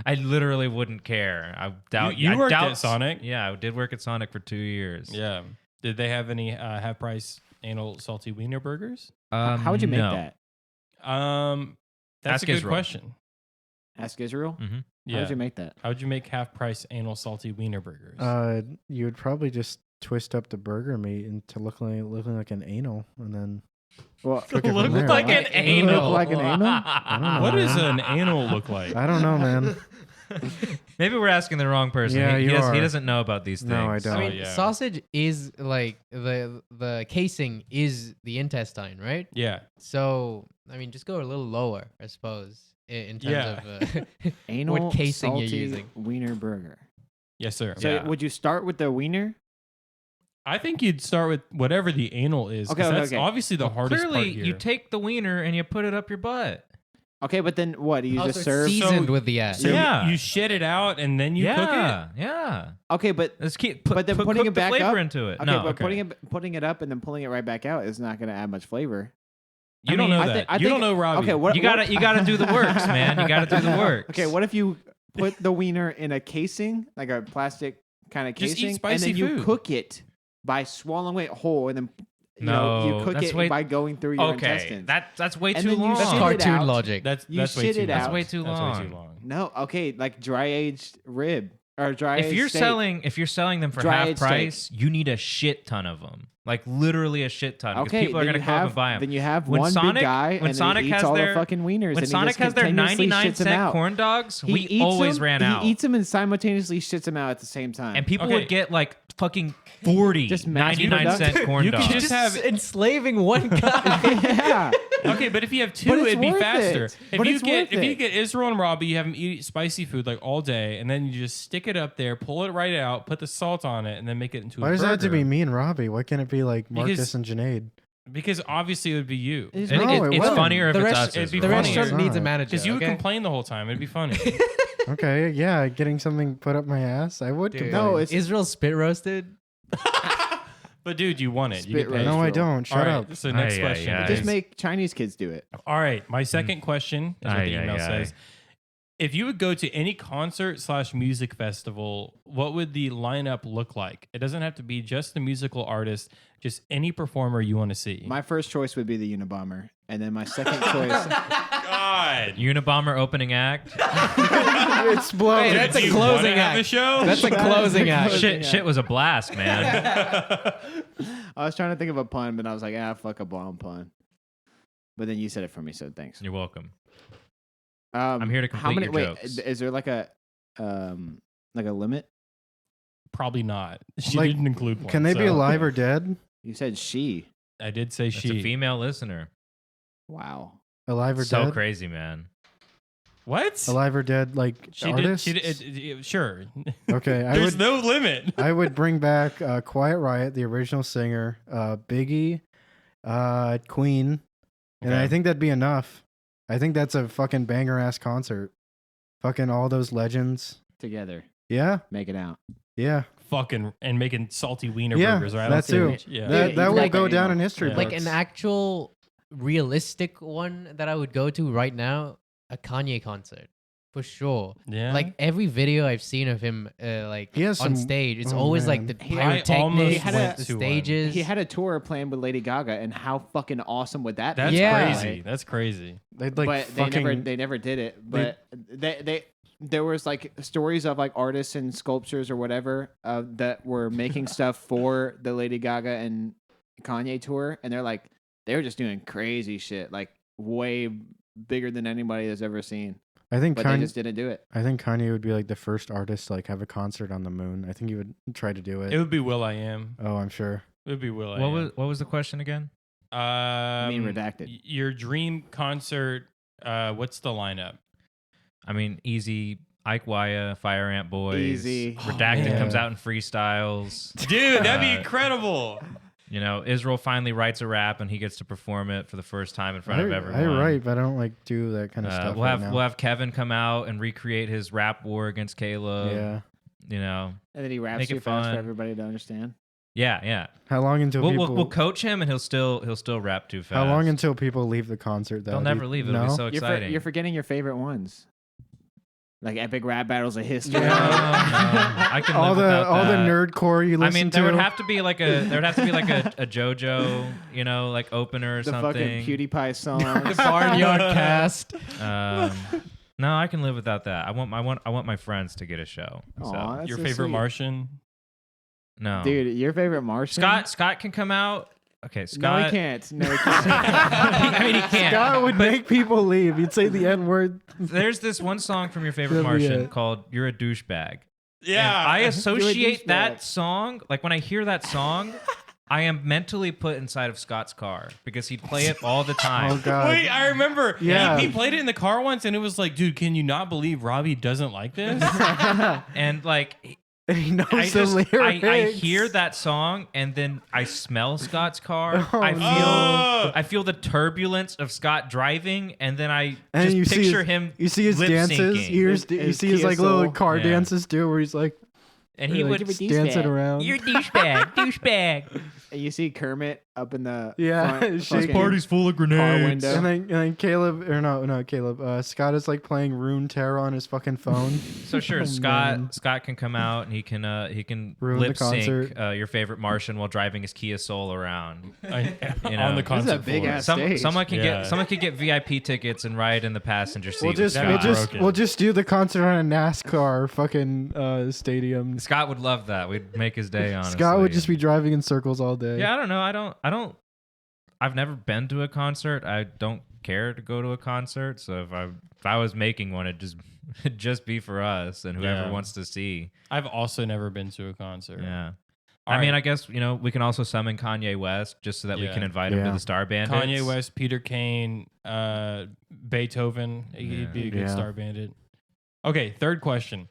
I literally wouldn't care. I doubt You I worked doubt at Sonic? Yeah, I did work at Sonic for 2 years. Yeah. Did they have any half-price anal salty wiener burgers? How would you make no. that? That's Ask a good Israel. question. Ask Israel. Mm-hmm. How Yeah. would you make that? How would you make half-price anal salty wiener burgers? You would probably just twist up the burger meat into looking like an anal, and then Well, cook it from Look there. like an Look anal. like an anal? I don't know. What does an anal look like? I don't know, man. Maybe we're asking the wrong person. Yeah, he, you he are. doesn't know about these things. No, I don't. I mean, yeah. sausage is like the casing is the intestine, right? Yeah. So I mean, just go a little lower, I suppose, in terms Yeah. of Anal what casing you're salty using. wiener burger. Yes, sir. So Yeah. would you start with the wiener? I think you'd start with whatever the anal is. 'cause Okay, that's okay. obviously the hardest Clearly, part here. you take the wiener and you put it up your butt. Okay, but then what? Do you Oh, just so serve? it's seasoned with the ass. So Yeah. you shit it out and then you cook it. Yeah. Okay, but Let's keep But then putting cook it back the flavor up? into it. okay, no, but putting it up and then pulling it right back out is not going to add much flavor. You I don't mean, know I that. think- I You think- don't know Robbie. Okay, what you gotta do the works, man. You gotta do the works. Okay, what if you put the wiener in a casing, like a plastic kind of Just eat casing, and spicy then you food. cook it by swallowing it whole, and then you No, cook that's it way- by going through your Okay, intestines. that's way And too then you long. That's shit it cartoon out. logic. That's You way shit too it long. out. That's way too That's long. way too long. No, okay, like dry aged rib or dry. If aged you're steak. selling them for Dry half aged price, you need a shit ton of them. Like literally a shit ton. Because okay, people are then gonna you come up have, and buy them. Then you have When one Sonic- big guy, when and Sonic he eats has all their- the fucking wieners. When and he Sonic just has their continuously 99 shits them cent out. corn dogs, He we eats always them, ran out. He eats them and simultaneously shits them out at the same time. And people Okay. would get like fucking 40 Just mass 99 cent production. corn You can dogs. just have- enslaving one guy. yeah. Okay, but if you have But two, it's it'd be worth faster. it. If But you it's get worth if you it. get Israel and Robbie, you have them eat spicy food like all day, and then you just stick it up there, pull it right out, put the salt on it, and then make it into a Why does it have to burger. be me and Robbie? Why can't it be like Marcus Because- and Janaid? Because obviously it would be you. It's It- No, it- it it's wasn't. funnier if The it's rest- us. it'd be as The well. funny. restaurant It's needs a not. manager. Because you would okay? complain the whole time. It'd be funny. Okay, yeah, getting something put up my ass, I would Dude. complain. No, it's Israel spit roasted. But dude, you won it. You Spit get paid. roast. no, I Israel. don't. All Shut right, up. So next Aye, aye, question. aye. just make Chinese kids do it. All right. My second question is what the Aye, email aye, says. If you would go to any concert / music festival, what would the lineup look like? It doesn't have to be just the musical artist, just any performer you want to see. My first choice would be the Unabomber, and then my second choice. God. Unabomber opening act. It's blown. Wait, that's Do a you closing wanna have act. a show? That's a closing act. Shit was a blast, man. I was trying to think of a pun, but I was like, fuck a bomb pun. But then you said it for me, so thanks. You're welcome. I'm here to complete your jokes. Is there like a limit? Probably not. She Like, didn't include one. Can they be so- alive or dead? You said she. I did say It's she. a female listener. Wow. Alive or So dead? crazy, man. What? Alive or dead? Like She artists? did. Sure. Okay, I There's would. no limit. I would bring back Quiet Riot, the original singer, Biggie, Queen, and Okay. I think that'd be enough. I think that's a fucking banger ass concert. Fucking all those legends. Together. Yeah, Make it out. yeah. Fucking and making salty wiener Yeah, burgers. Right? I that don't see too. it. Yeah. That, Dude, that will like- go down in history Yeah. books. Like an actual realistic one that I would go to right now, a Kanye concert. For sure. Yeah. Like every video I've seen of him like He has on some- stage, it's oh, always like man. the I almost pyrotechnics, went the to one. stages. He had a tour planned with Lady Gaga, and how fucking awesome would that that's be? Yeah. crazy. That's crazy. They'd like but fucking. they never did it. But they there was like stories of like artists and sculptures or whatever that were making stuff for the Lady Gaga and Kanye tour, and they were just doing crazy shit, like way bigger than anybody has ever seen. I think But they Kanye. just didn't do it. I think Kanye would be like the first artist to like have a concert on the moon. I think he would try to do it. It would be Will I Am. Oh, I'm sure. It would be Will I What Am. was the question again? Redacted. Your dream concert. What's the lineup? I mean, easy. Ike Waya, Fire Ant Boys. Easy. Redacted man. comes out in freestyles. Dude, that'd be Uh, incredible. You know, Israel finally writes a rap and he gets to perform it for the first time in front of everyone. I write, but I don't like do that kind of stuff. We'll right have now. we'll have Kevin come out and recreate his rap war against Caleb. Yeah. You know. And then he raps Make it too fast fun. for everybody to understand. Yeah. How long until We'll, people? we'll coach him and he'll still rap too fast. how long until people leave the concert? They'll though? never leave. It'll no? be so You're, exciting. you're forgetting your favorite ones, like epic rap battles of history. No, I can all live the without all the that. nerd core you I listen mean, to. there would have to be like a JoJo, you know, like opener or the something. fucking PewDiePie the songs. Barnyard Cast. No, I can live without that. I want my friends to get a show. Aw, So that's Your so favorite sweet. Martian. no, Dude, your favorite Martian? Scott can come out. Okay, No, Scott. he can't. No, he can't. I mean, he can't. Scott would make people leave. You'd say the N word. There's this one song from your favorite That'd be Martian it. called "You're a Douchebag." Yeah. And I associate douchebag. that song, like when I hear that song, I am mentally put inside of Scott's car because he'd play it all the time. Oh God. Wait, I remember. Yeah. He played it in the car once, and it was like, dude, can you not believe Robbie doesn't like this? And like And he knows I, the just, lyrics. I hear that song and then I smell Scott's car. Oh, I feel the turbulence of Scott driving, and then I And just you see picture his, him. You see his lip dances. syncing. You His see his Kia like little Soul. car Yeah. dances too, where he's like, And he would dancing around. You're douchebag, douchebag. And you see Kermit up in the Yeah, front shaking. fucking full of car window. And then Caleb, or no, Caleb. Scott is like playing Rune Terror on his fucking phone. So sure, Oh, man. Scott can come out and he can Ruin the lip sync concert. your favorite Martian while driving his Kia Soul around. You know. On the This is a concert big floor. ass stage. Someone can Yeah. get VIP tickets and ride in the passenger seat. with Scott. We'll just do the concert on a NASCAR fucking stadium. Scott would love that. We'd make his day. Honestly, Scott would just be driving in circles all day. Yeah, I don't know. I've never been to a concert. I don't care to go to a concert. So if I was making one, it'd just be for us and whoever Yeah. wants to see. I've also never been to a concert. Yeah. All I mean, right. I guess, we can also summon Kanye West just so that we Yeah. can invite him to Yeah. the Star Bandits. Kanye West, Peter Kane, Beethoven. He'd be a good Yeah. Star Bandit. Okay, third question.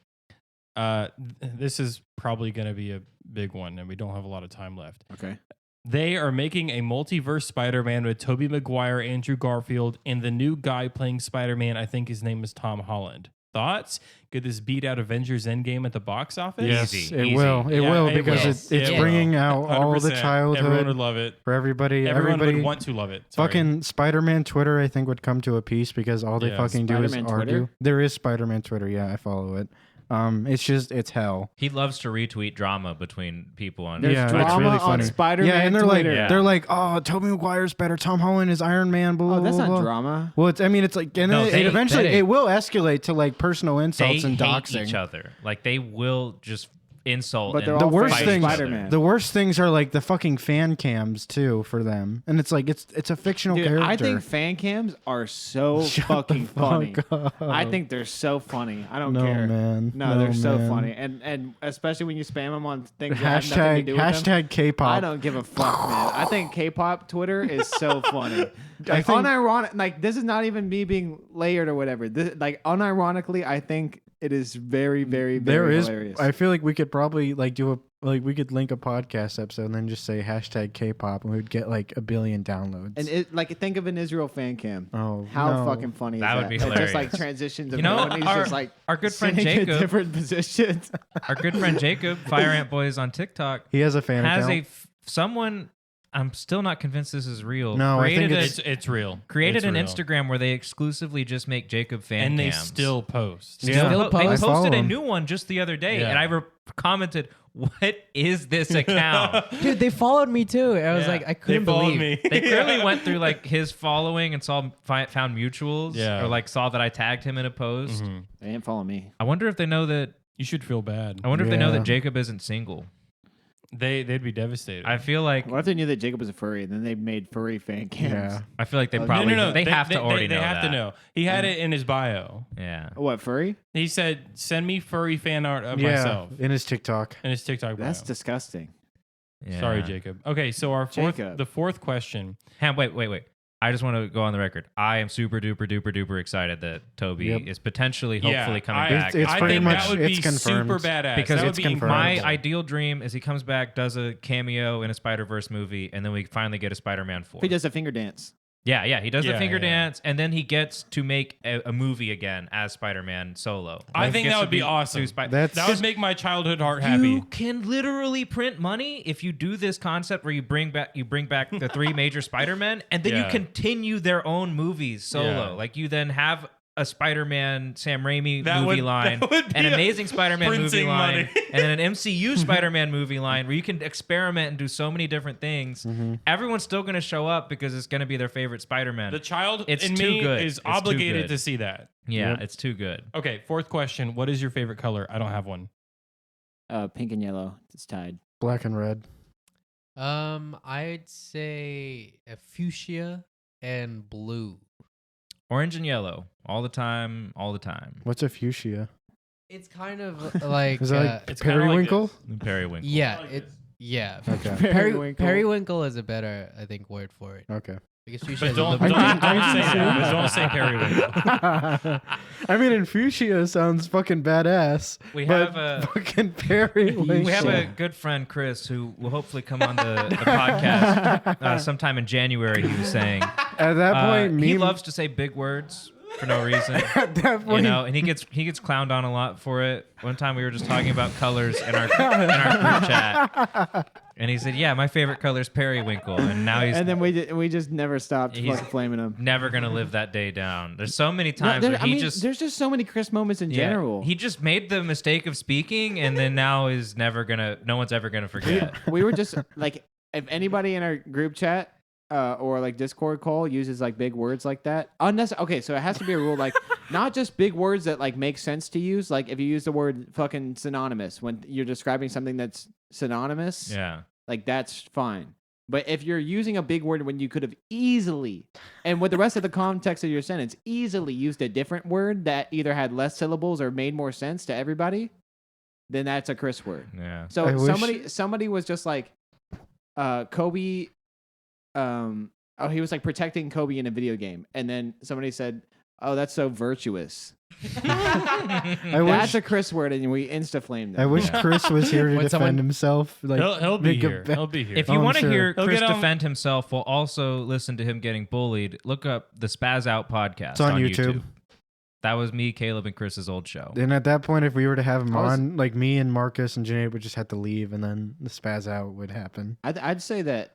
This is probably going to be a big one, and we don't have a lot of time left. Okay. They are making a multiverse Spider-Man with Tobey Maguire, Andrew Garfield, and the new guy playing Spider-Man. I think his name is Tom Holland. Thoughts? Could this beat out Avengers Endgame at the box office? Yes, Easy, it easy. will. It Yeah, will it because will. it's It will. bringing out all the 100%. childhood Everyone would love it. for everybody. Everyone everybody would want to love it. Sorry. Fucking Spider-Man Twitter, I think, would come to a piece because all they Yeah, fucking do is Spider-Man argue. Twitter? There is Spider-Man Twitter. Yeah, I follow it. It's hell. He loves to retweet drama between people on There's Yeah, it's drama really on funny. Spider-Man Yeah, and they're Twitter. Yeah. they're like, oh, Tobey Maguire's better. Tom Holland is Iron Man. Blah, Oh, that's blah, not blah. drama. Well, it's like, and No, then they- it eventually they- it will escalate to like personal They insults and hate doxing. each other. Like they will just insult. But they're and all The worst fight thing- each other. Spider-Man. The worst things are like the fucking fan cams too for them, and it's like it's a fictional Dude, character. I think fan cams are so Shut fucking the fuck funny. up. I think they're so funny. I don't no care. man. No, they're so man. funny, and especially when you spam them on things that have nothing to Hashtag do with them. K-pop. I don't give a fuck, man. I think K-pop Twitter is so funny. I Like, think- unironic, like this is not even me being layered or whatever. This, like unironically, I think it is very, very, There very is. hilarious. I feel like we could probably like we could link a podcast episode and then just say hashtag K-pop and we'd get like 1 billion downloads. and it, like think of an Israel fan cam. oh, How no. fucking funny is That that? would be It just like hilarious. transitions of You know, everyone, he's our- just like our good friend sitting in Jacob- different positions. Our good friend Jacob, Fire Ant Boys on TikTok, He has a fan has account. someone. I'm still not convinced this is real. No, I think created it's- It's real. created It's an real. Instagram where they exclusively just make Jacob fan and they cams. still post. Yeah. Still They post? I follow posted a him. new one just the other day, Yeah. and I commented, "What is this account?" Dude, they followed me too. I was Yeah. like, I couldn't they followed believe. me. They clearly Yeah. went through like his following and found mutuals, Yeah. or like saw that I tagged him in a post. Mhm. They didn't follow me. I wonder if they know that. You should feel bad. I wonder if they know Yeah. that Jacob isn't single. They'd be devastated. I feel like What if they knew that Jacob was a furry and then they made furry fan cams? Yeah. I feel like they No, probably no. they have to already they know have that. to know. He had it in his bio. Yeah. What, furry? He said, "Send me furry fan art of Yeah, myself." in his TikTok. In his TikTok bio. That's disgusting. Yeah. Sorry, Jacob. Okay, so Jacob. the fourth question. Wait. I just want to go on the record. I am super duper excited that Toby Yep. is potentially, hopefully coming back. It's I pretty think much- that would it's be confirmed. super badass. because that it's would be confirmed. my incredible. ideal dream is he comes back, does a cameo in a Spider-Verse movie, and then we finally get a Spider-Man 4. If he does a finger dance. Yeah, he does the Yeah, finger yeah. dance, and then he gets to make a movie again as Spider-Man solo. I He think gets that to would be awesome. That's- That would make my childhood heart happy. You can literally print money if you do this concept where you bring back the 3 major Spider-Men, and then you Yeah. continue their own movies solo. Yeah. Like you then have a Spider-Man Sam Raimi That movie would- line, that would be an a Amazing Spider-Man movie printing line, money. and then an MCU Spider-Man movie line where you can experiment and do so many different things. Mm-hmm. Everyone's still going to show up because it's going to be their favorite Spider-Man. The child It's in too me good. is It's too obligated good. to see that. Yeah, Yep. it's too good. Okay, fourth question. What is your favorite color? I don't have one. Pink and yellow. It's tied. Black and red. I'd say a fuchsia and blue. Orange and yellow, all the time, all the time. What's a fuchsia? It's kind of like Is that like It's kinda like periwinkle? Periwinkle. yeah, like it this. yeah. Okay. Periwinkle. Periwinkle is a better, I think, word for it Okay. Because Fuchsia But has a don't, little don't, bit- don't say that. But don't say periwinkle. I mean, and fuchsia sounds fucking badass. We but have a- fucking periwinkle. We have a good friend, Chris, who will hopefully come on the podcast sometime in January. He was saying At that point, he meme, loves to say big words for no reason. At that You point, know, and he gets clowned on a lot for it. One time we were just talking about colors in our group chat, and he said, "Yeah, my favorite color is periwinkle," and now he's And then we just never stopped He's- fucking flaming him. never gonna live that day down. There's so many No, times there- where I he mean, just there's just so many Chris moments in yeah, general. he just made the mistake of speaking, and then now is never gonna. No one's ever gonna forget. We were just like, if anybody in our group chat or like Discord call uses like big words like that, unnecessary. Okay, so it has to be a rule, like not just big words that like make sense to use. Like if you use the word fucking synonymous when you're describing something that's synonymous, Yeah. like that's fine. But if you're using a big word when you could have easily, and with the rest of the context of your sentence, easily used a different word that either had less syllables or made more sense to everybody, then that's a Chris word. Yeah. So I wish- somebody was just like, Kobe, he was like protecting Kobe in a video game, and then somebody said, "Oh, that's so virtuous." I That's wish, a Chris word, and we insta flamed him. I wish Yeah. Chris was here to When defend someone- himself. Like He'll be make a here. ba- He'll be here. If Oh, you I'm want to sure. hear He'll Chris get on- defend himself while also listen to him getting bullied, look up the Spaz Out podcast It's on YouTube. That was me, Caleb, and Chris's old show. And at that point, if we were to have him I was- on, like me and Marcus and Janae would just have to leave, and then the spaz out would happen. I'd say that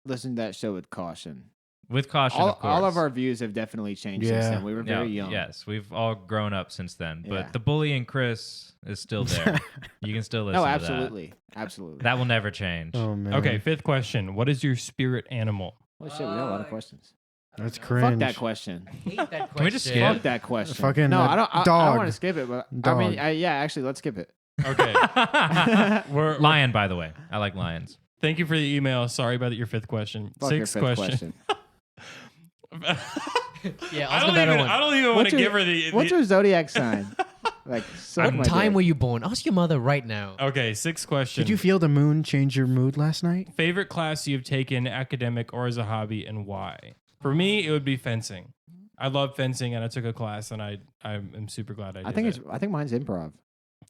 listen to that show with caution. With caution, of course. All of our views have definitely changed since Yeah. then. We were very young. Yes, we've all grown up since then. But Yeah. the bullying Chris is still there. You can still listen No, to absolutely, absolutely. that. That will never change. Oh man. Okay, fifth question. What is your spirit animal? Oh shit, we got a lot of questions. That's cringe. Fuck that question. I hate that question. Can we just skip? Fuck that question. Fucking no, that I don't. I dog. don't want to skip it, but I Dog. mean, yeah, actually, let's skip it. Okay. we're, Lion, by the way. I like lions. Thank you for the email. Sorry about your fifth question. Fuck your Sixth fifth question. Yeah, I ask a don't better even. one. I don't even want What's to your- give her the. What's your zodiac sign? Like, suck What my time dick. were you born? Ask your mother right now. Okay, sixth question. Did you feel the moon change your mood last night? Favorite class you've taken, academic or as a hobby, and why? For me, it would be fencing. I love fencing, and I took a class, and I'm super glad I did. I think it. I think mine's improv.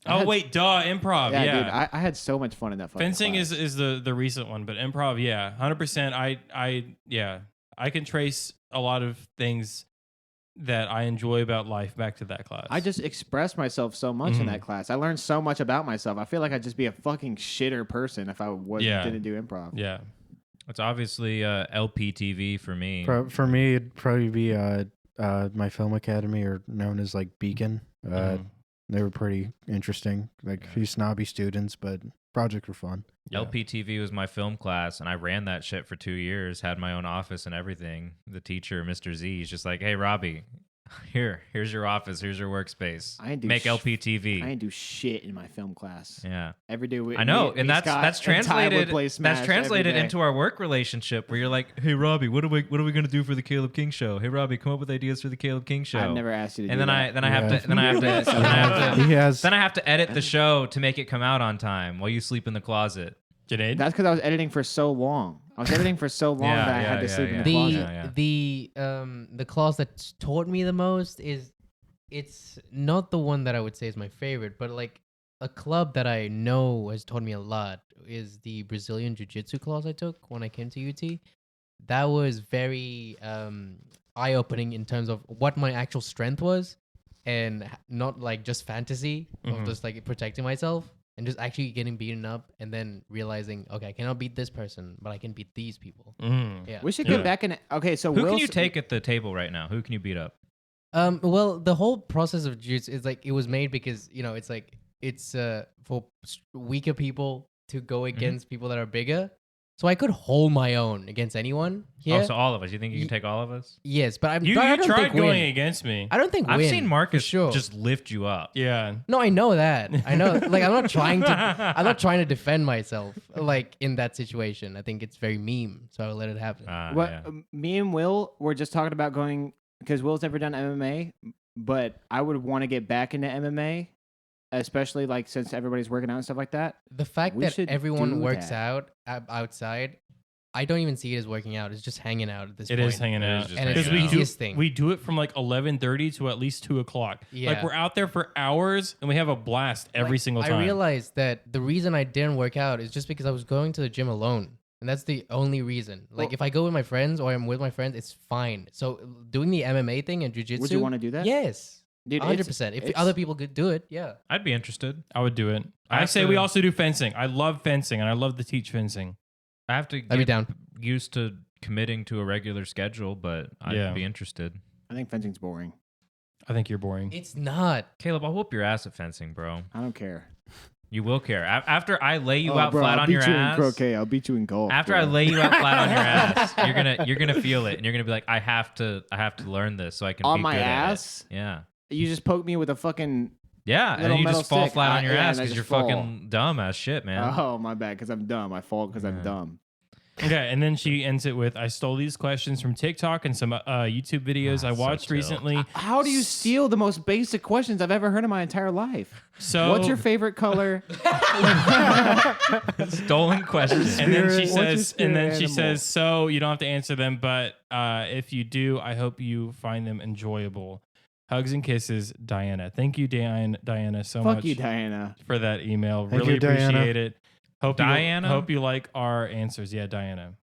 I Oh had- wait, duh, improv. yeah, Yeah, dude, I had so much fun in that fucking fencing class. is the recent one, but improv, yeah, 100%. I can trace a lot of things that I enjoy about life back to that class. I just expressed myself so much in Mhm. that class. I learned so much about myself. I feel like I'd just be a fucking shitter person if I Yeah. didn't do improv. yeah. It's obviously LPTV for me. For me, it'd probably be my film academy, or known as like Beacon. Mhm. They were pretty interesting. Like a few snobby students, but projects were fun. Yeah. LPTV was my film class, and I ran that shit for 2 years, had my own office and everything. The teacher, Mr. Z, is just like, hey, Robbie, here's your office, here's your workspace. I ain't do Make sh- LPTV. I didn't do shit in my film class. Yeah. Every day we, I know, me, and me, that's Scott, that's and Ty would translated play Smash that's every translated day. into our work relationship where you're like, hey Robbie, what are we gonna do for the Caleb King show? Hey Robbie, come up with ideas for the Caleb King show. I've never asked you to and do then that. I have to He has. then I have to edit the show to make it come out on time while you sleep in the closet. Janaid? That's because I was editing for so long. I was editing for so long Yeah, that I had to yeah, sleep yeah. in the The closet. the class that taught me the most is, it's not the one that I would say is my favorite, but like a club that I know has taught me a lot is the Brazilian Jiu-Jitsu class I took when I came to UT. That was very eye-opening in terms of what my actual strength was, and not like just fantasy of Mhm. just like protecting myself, and just actually getting beaten up and then realizing, okay, I cannot beat this person, but I can beat these people. Mhm. Yeah. We should Yeah. get back in. Okay, so Who can Will's- you take at the table right now? Who can you beat up? Well, the whole process of jiu-jitsu is like, it was made because, it's like, it's for weaker people to go against people that are bigger. So I could hold my own against anyone here. Oh, so all of us. You think you can Ye- take all of us? Yes, but You I don't tried think going win. against me. I don't think I've win, seen for Marcus sure. just lift you up. Yeah. No, I know that. I know. Like, I'm not trying to defend myself like in that situation. I think it's very meme, so I'll let it happen. What Yeah. me and Will were just talking about going, because Will's never done MMA, but I would want to get back into MMA, especially like since everybody's working out and stuff like that. The fact We that should everyone do works that. out outside I don't even see it as working out. It's just hanging out at this It point. is hanging It is out. just And hanging it's Because we the out. do, easiest thing. we do it from like 11:30 to at least 2 o'clock. Like Yeah. we're out there for hours and we have a blast every single time. I realized that the reason I didn't work out is just because I was going to the gym alone. And that's the only reason. Like Well- if I go with my friends or I'm with my friends, it's fine. So doing the MMA thing and jujitsu. Would you want to do that? Yes. Dude, 100%. If other people could do it, yeah. I'd be interested. I would do it. I I have say to- we also do fencing. I love fencing and I love to teach fencing. I have to I'd be get down. used to committing to a regular schedule, but I'd Yeah. be interested. I think fencing's boring. I think you're boring. It's not. Caleb, I'll whoop your ass at fencing, bro. I don't care. You will care. After I lay you Oh, out bro, flat I'll on beat your you ass. in croquet. I'll beat you in golf. After bro. I lay you out flat on your ass, you're gonna feel it, and you're gonna be like, I have to learn this so I can on be my good ass, at it. Yeah, you just poke me with a fucking. yeah, and Little then you metal just fall stick. flat on your Yeah, ass and I because you're just fall. fucking dumb as shit, man. Oh my bad, because I'm dumb. I fall because I'm Yeah. dumb. Okay, and then she ends it with, I stole these questions from TikTok and some YouTube videos I so watched chill. recently. How do you steal the most basic questions I've ever heard in my entire life? So What's your favorite color? Stolen questions. and then she Spirit- what's your says, and then spirit she animal? says, so you don't have to answer them, but if you do, I hope you find them enjoyable. Hugs and kisses, Diana. Thank you, Diana, so Fuck much you, Diana. for that email. Thank Really you, Diana. appreciate it. Diana? Hope you like our answers. Yeah, Diana.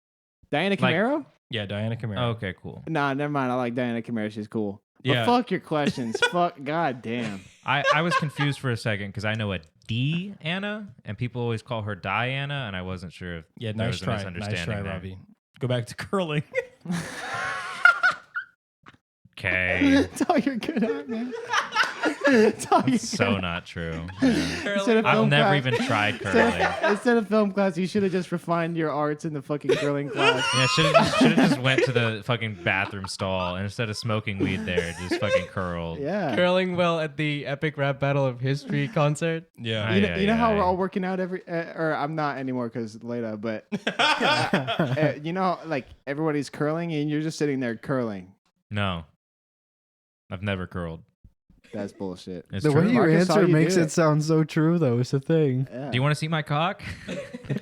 Diana Like- Camaro? Yeah, Diana Camaro. Okay, cool. Nah, never mind. I like Diana Camaro. She's cool. But Yeah. fuck your questions. Fuck. God damn. I was confused for a second because I know a D Anna, and people always call her Diana, and I wasn't sure if Yeah, there nice was a try. Nice misunderstanding try, there. Robbie. Go back to curling. Okay, That's all you're good at, man. That's all you're so good not true. Yeah. Instead of I've film never class- even tried curling. Instead of film class, you should have just refined your arts in the fucking curling class. Yeah, should have just went to the fucking bathroom stall and instead of smoking weed there, just fucking curled. Yeah. Curling well at the Epic Rap Battle of History concert. Yeah. You know how yeah. we're all working out or I'm not anymore because later, but you know, like everybody's curling and you're just sitting there curling. No, I've never curled. That's bullshit. It's The true. way you Marcus saw answer you makes do it it. sound so true, though. It's a thing. Yeah. Do you want to see my cock?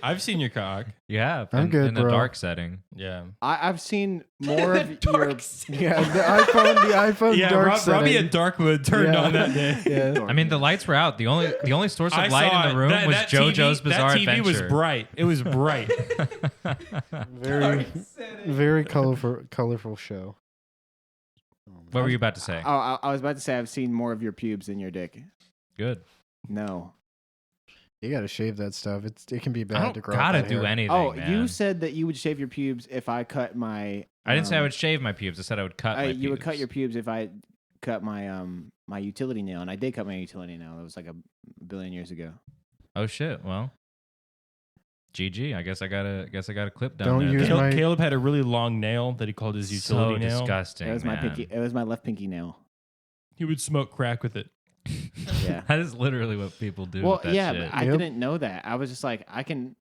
I've seen your cock. You have. I'm good, in a bro. dark setting. Yeah. I've seen more of your Yeah, the iPhone Yeah, dark Robbie setting. had dark mode turned Yeah. on that day. Yeah. I mean, the lights were out. The only source I of light saw in the room it. was That JoJo's TV, Bizarre That TV Adventure. was bright. It was bright. Very, very colorful show. What were you about to say? Oh, I was about to say I've seen more of your pubes than your dick. Good. No. You gotta shave that stuff. It can be I bad to don't grow. out gotta that do hair. anything. Oh, man. you said that you would shave your pubes if I cut my. I didn't say I would shave my pubes. I said I would cut my pubes. You would cut your pubes if I cut my my utility nail, and I did cut my utility nail. It was like a billion years ago. Oh shit. Well, GG. I guess I got a clip down Don't there. use then. my- Caleb had a really long nail that he called his utility so nail. disgusting. It was my man. pinky. It was my left pinky nail. He would smoke crack with it. Yeah. That is literally what people do. Well, with that yeah, shit. but I Yep. didn't know that. I was just like, I can,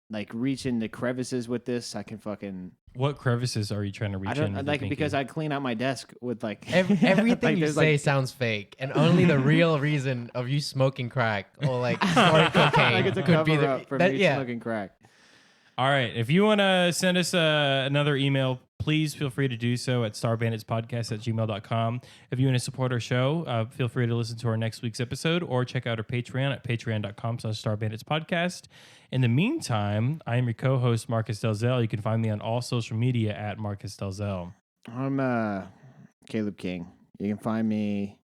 like reach into crevices with this. I can fucking. What crevices are you trying to reach I in? don't with your like pinky? because I clean out my desk with like Everything like, you there's, say like, sounds fake, and only the real reason of you smoking crack or like snorting cocaine like it's a could be cover the up for that- me yeah. smoking crack. All right. If you want to send us another email, please feel free to do so at starbanditspodcast@gmail.com. If you want to support our show, feel free to listen to our next week's episode or check out our Patreon at patreon.com/starbanditspodcast. In the meantime, I am your co-host, Marcus Delzell. You can find me on all social media at Marcus Delzell. I'm Caleb King. You can find me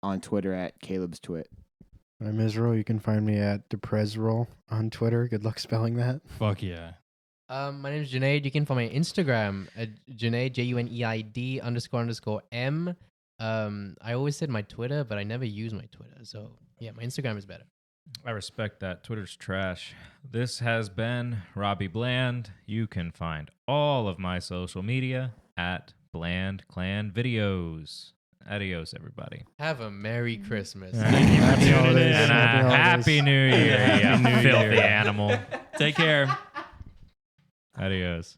on Twitter at Caleb's Twit. I'm Israel. You can find me at Depresroll on Twitter. Good luck spelling that. Fuck yeah. My name is Junaid. You can find me on Instagram at Junaid, JUNEID__M. I always said my Twitter, but I never use my Twitter. So yeah, my Instagram is better. I respect that. Twitter's trash. This has been Robbie Bland. You can find all of my social media at Bland Clan Videos. Adios, everybody. Have a Merry Christmas. Thank you for Happy tuning holidays. in. And Happy a holidays. Happy New Year, Happy you New filthy Year. animal. Take care. Adios.